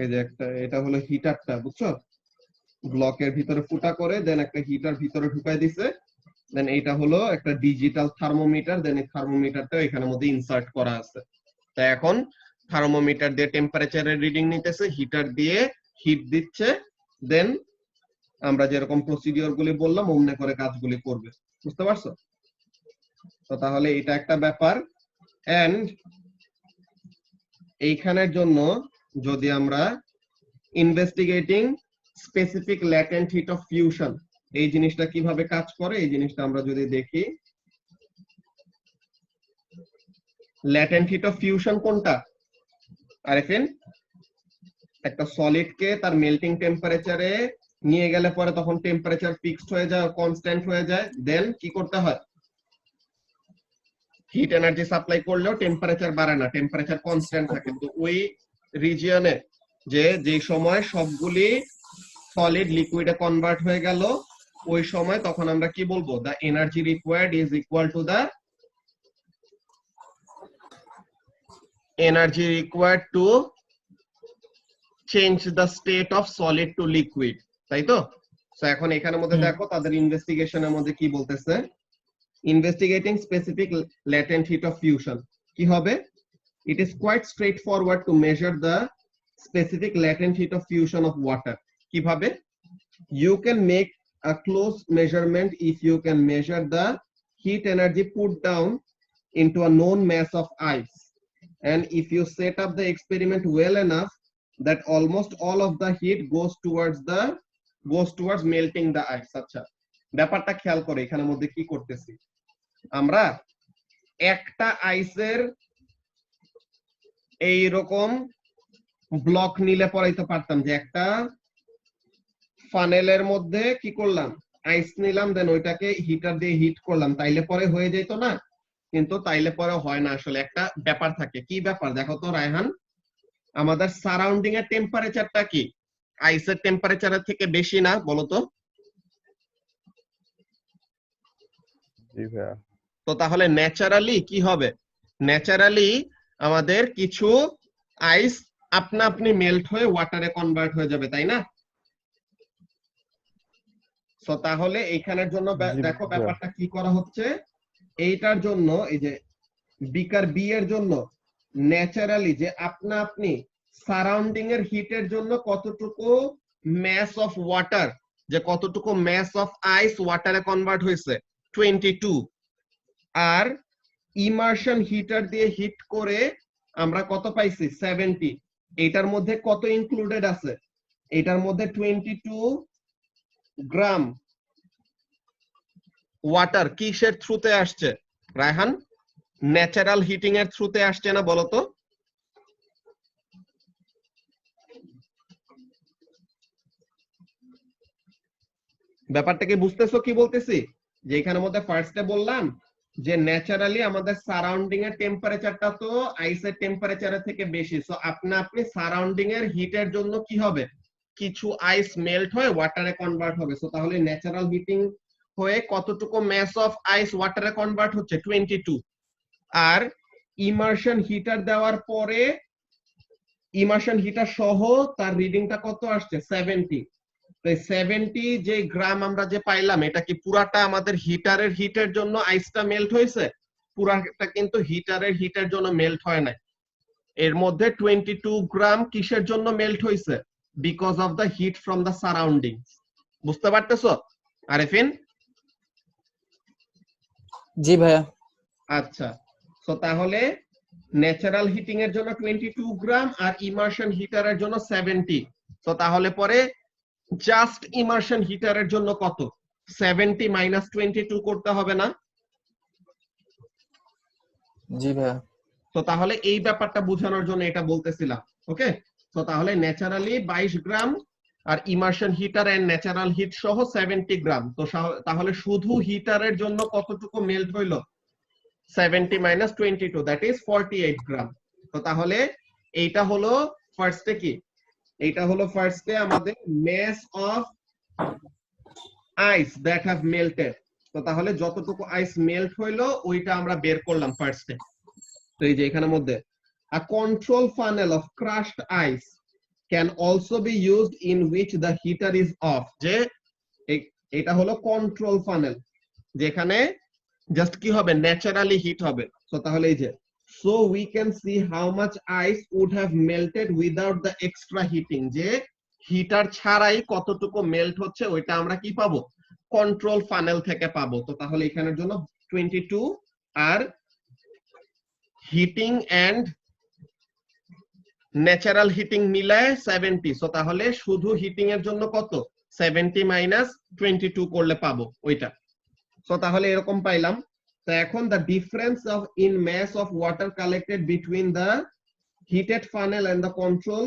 এই যে একটা, এটা হলো হিটারটা, বুঝছো, ব্লকের ভিতরে ফুটা করে দেন একটা হিটার ভিতরে ঢুকাই দিছে, দেন এইটা হলো একটা ডিজিটাল থার্মোমিটার, দেন এই থার্মোমিটারটা এখানের মধ্যে ইনসার্ট করা আছে। তো এখন থার্মোমিটার দিয়ে টেম্পারেচারের রিডিং নিতেছে, হিটার দিয়ে হিট দিচ্ছে, দেন আমরা যেরকম প্রসিডিওর গুলি বললাম অমনে করে কাজগুলি করবে। বুঝতে পারছো? তো তাহলে এটা একটা ব্যাপার। এন্ড এইখানের জন্য যদি আমরা investigating specific latent heat of fusion এই জিনিসটা কিভাবে কাজ করে, এই জিনিসটা আমরা যদি দেখি, ল্যাটেন্ট হিট অফ ফিউশন কোনটা আরেফিন? একটা সলিড কে তার মেল্টিং টেম্পারেচারে নিয়ে গেলে পরে তখন টেম্পারেচার ফিক্সড হয়ে যায়, কনস্ট্যান্ট হয়ে যায়, দেন কি করতে হয়, হিট এনার্জি সাপ্লাই করলেও টেম্পারেচার বাড়ে না, টেম্পারেচার কনস্ট্যান্ট থাকে। তো ওই রিজিয়নে যে সময় সবগুলি সলিড লিকুইডে কনভার্ট হয়ে গেল, ওই সময় তখন আমরা কি বলবো, the energy required is equal to the energy required to change the state of solid to liquid, তাই তো? তো এখন এখানের মধ্যে দেখো তাদের ইনভেস্টিগেশনের মধ্যে কি বলতেছে, investigating specific latent heat of fusion কি হবে, it is quite straightforward to measure the specific latent heat of fusion of water. কিভাবে? You can make a close measurement if you can measure the heat energy put down into a known mass of ice, and if you set up the experiment well enough that almost all of the heat goes towards melting the ice. আচ্ছা, ব্যাপারটা খেয়াল করে এখানের মধ্যে কি করতেছি আমরা, একটা আইসের এইরকম ব্লক নিলে পরেই তো পারতাম যে একটা ফানেলের মধ্যে কি করলাম, আইস নিলাম, দেন ওইটাকে হিটার দিয়ে হিট করলাম, তাইলে পরে হয়ে যেত না, কিন্তু তাইলে পরে হয় না। আসলে একটা ব্যাপার থাকে, কি ব্যাপার দেখো তো রায়হান, আমাদের সারাউন্ডিং এর টেম্পারেচারটা কি আইসের টেম্পারেচারের থেকে বেশি না, বলো তো? তো তাহলে ন্যাচারালি কি হবে, ন্যাচারালি আমাদের কিছু আইস আপনা আপনি মেল্ট হয়ে ওয়াটারে কনভার্ট হয়ে যাবে, তাই না? তো তাহলে এইখানের জন্য দেখো ব্যাপারটা কি করা হচ্ছে, এইটার জন্য এই যে বিকার বি এর জন্য ন্যাচারালি যে আপনি সারাউন্ডিং এর হিটের জন্য কতটুকু ম্যাস অফ ওয়াটার, যে কতটুকু ম্যাস অফ আইস ওয়াটারে কনভার্ট হয়েছে 22, আর ইমার্শন হিটার দিয়ে হিট করে আমরা কত পাইছি 70। এটার মধ্যে কত ইনক্লুডেড আছে? এটার মধ্যে 22 গ্রাম ওয়াটার কিসের থ্রুতে আসছে রায়হান? ন্যাচারাল হিটিং এর থ্রুতে আসছে না বলতো? ব্যাপারটা কি বুঝতেছো কি বলতেছি? যে এখানের মধ্যে ফার্স্টে বললাম যে ন্যাচারালি আমাদের সারাউন্ডিং এর টেম্পারেচারটা তো আইসের টেম্পারেচারের থেকে বেশি, সো আপনি সারাউন্ডিং এর হিটের জন্য কি হবে, কিছু আইস মেল্ট হয়ে ওয়াটারে কনভার্ট হবে। সো তাহলে ন্যাচারাল হিটিং হয়ে কতটুকু ম্যাস অফ আইস ওয়াটারে কনভার্ট হচ্ছে 22, আর ইমার্শন হিটার দেওয়ার পরে ইমার্শন হিটার সহ তার রিডিংটা কত আসছে 70। তো 70 যে গ্রাম আমরা যে পাইলাম, এটা কি পুরাটা আমাদের হিটারের হিটের জন্য আইসটা মেল্ট হয়েছে? পুরাটা কিন্তু হিটারের হিটের জন্য মেল্ট হয় নাই। এর মধ্যে 22 গ্রাম কিসের জন্য মেল্ট হয়েছে? Because of the heat from the surrounding. বুঝতে পারতেছো আরেফিন? জি ভাইয়া। আচ্ছা, সো তাহলে ন্যাচারাল হিটিং এর জন্য 22 গ্রাম আর ইমার্শন হিটারের জন্য 70। তো তাহলে পরে জাস্ট ইমার্শন হিটারের জন্য কত? 70 মাইনাস 22 করতে হবে না? জি ভাইয়া। তো তাহলে এই ব্যাপারটা বোঝানোর জন্য এটা বলতেছিলাম। ওকে, তো তাহলে ন্যাচারালি 22 গ্রাম আর immersion heater and natural heat সহ 70 গ্রাম। তো তাহলে শুধু হিটারের জন্য কতটুকু মেল্ট হইলো? 70 মাইনাস 22, দ্যাট ইজ 48 গ্রাম। তো তাহলে এইটা হলো ফার্স্টে কি, এইটা হলো ফার্স্টে আমাদের mass of ice that have melted। তো তাহলে যতটুকু আইস মেল্ট হইলো ওইটা আমরা বের করলাম ফার্স্টে। তো এই যে এখানের মধ্যে a control funnel of crushed ice can also be used in which the heater is off। যে এটা হলো কন্ট্রোল ফানেল, যেখানে জাস্ট কি হবে, ন্যাচারালি হিট হবে। তো তাহলে এই যে so we can see how much ice would have melted without the extra heating, যে হিটার ছাড়াই কতটুকু মেল্ট হচ্ছে ওইটা আমরা কি পাবো, কন্ট্রোল ফানেল থেকে পাবো। তো তাহলে এখানের জন্য 22 আর হিটিং এন্ড ন্যাচারাল হিটিং মিলায় 70। সো তাহলে শুধু হিটিং এর জন্য কত, 70 মাইনাস 22 করলে পাবো ওইটা। সো তাহলে এরকম পাইলাম। তো এখন the difference of in mass of water collected between the heated funnel and the control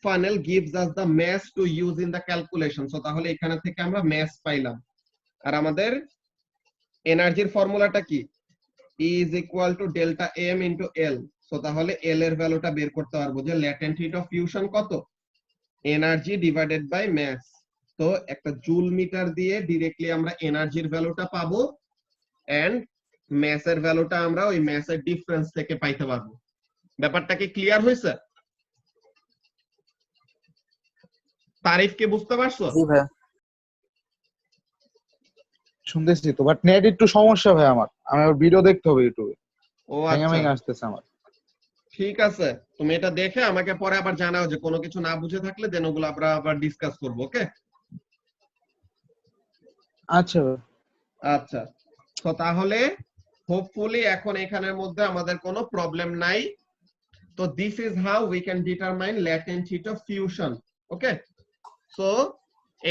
funnel gives us the mass to use in the calculation। So তাহলে এখানে থেকে আমরা mass পাইলাম। আর আমাদের এনার্জির ফর্মুলাটা কি, E is equal to delta M into L। So তাহলে L এর ভ্যালুটা বের করতে পারবো যে ল্যাটেন্ট হিট অফ ফিউশন কত, এনার্জি ডিভাইডেড বাই mass। তো একটা জুল মিটার দিয়ে ডিরেক্টলি আমরা এনার্জির ভ্যালুটা পাবো এন্ড mass এর ভ্যালুটা আমরা ওই mass এর ডিফারেন্স থেকে পাইতে পারবো। ব্যাপারটা কি ক্লিয়ার হয়েছে? তারিফ কি বুঝতে পারছো? জি ভাইয়া। শুনতেছি তো, বাট নেট একটু সমস্যা ভাই আমার ভিডিও দেখতে হবে ইউটিউবে, ও ভেঙে আচ্ছা, ভেঙে আসতেছে আমার। ঠিক আছে, তুমি এটা দেখে আমাকে পরে আবার জানাও যে কোনো কিছু না বুঝে থাকলে, দেন ওগুলো আমরা আবার ডিসকাস করব। ওকে আচ্ছা ভাই। আচ্ছা, তো তাহলে হোপফুলি এখন এখানের মধ্যে আমাদের কোনো প্রবলেম নাই। তো this is how we can determine latent heat of fusion. Okay, so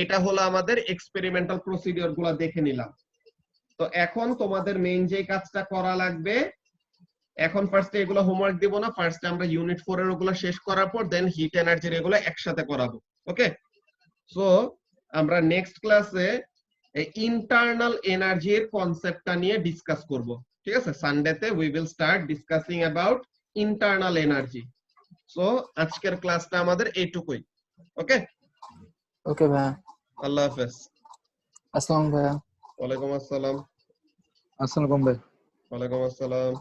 এটা হলো আমাদের এক্সপেরিমেন্টাল প্রসিডিওর গুলো দেখে নিলাম। তো এখন তোমাদের মেইন যে কাজটা করা লাগবে, এখন ফার্স্টে এগুলো হোমওয়ার্ক দিব না, ফার্স্টে আমরা ইউনিট 4 এর ওগুলো শেষ করার পর দেন হিট এনার্জির এগুলো একসাথে করাবো। ওকে, সো আমরা নেক্সট ক্লাসে ইন্টারনাল এনার্জির কনসেপ্টটা নিয়ে ডিসকাস করব। ঠিক আছে, সানডেতে we will start discussing about internal energy. So আজকের ক্লাসটা আমাদের এইটুকুই। ওকে ওকে ভাইয়া। আল্লাহ হাফেজ। আসসালাম ভাইয়া। ওয়ালাইকুম আসসালাম। আসসালামু আলাইকুম ভাই। ওয়ালাইকুম আসসালাম।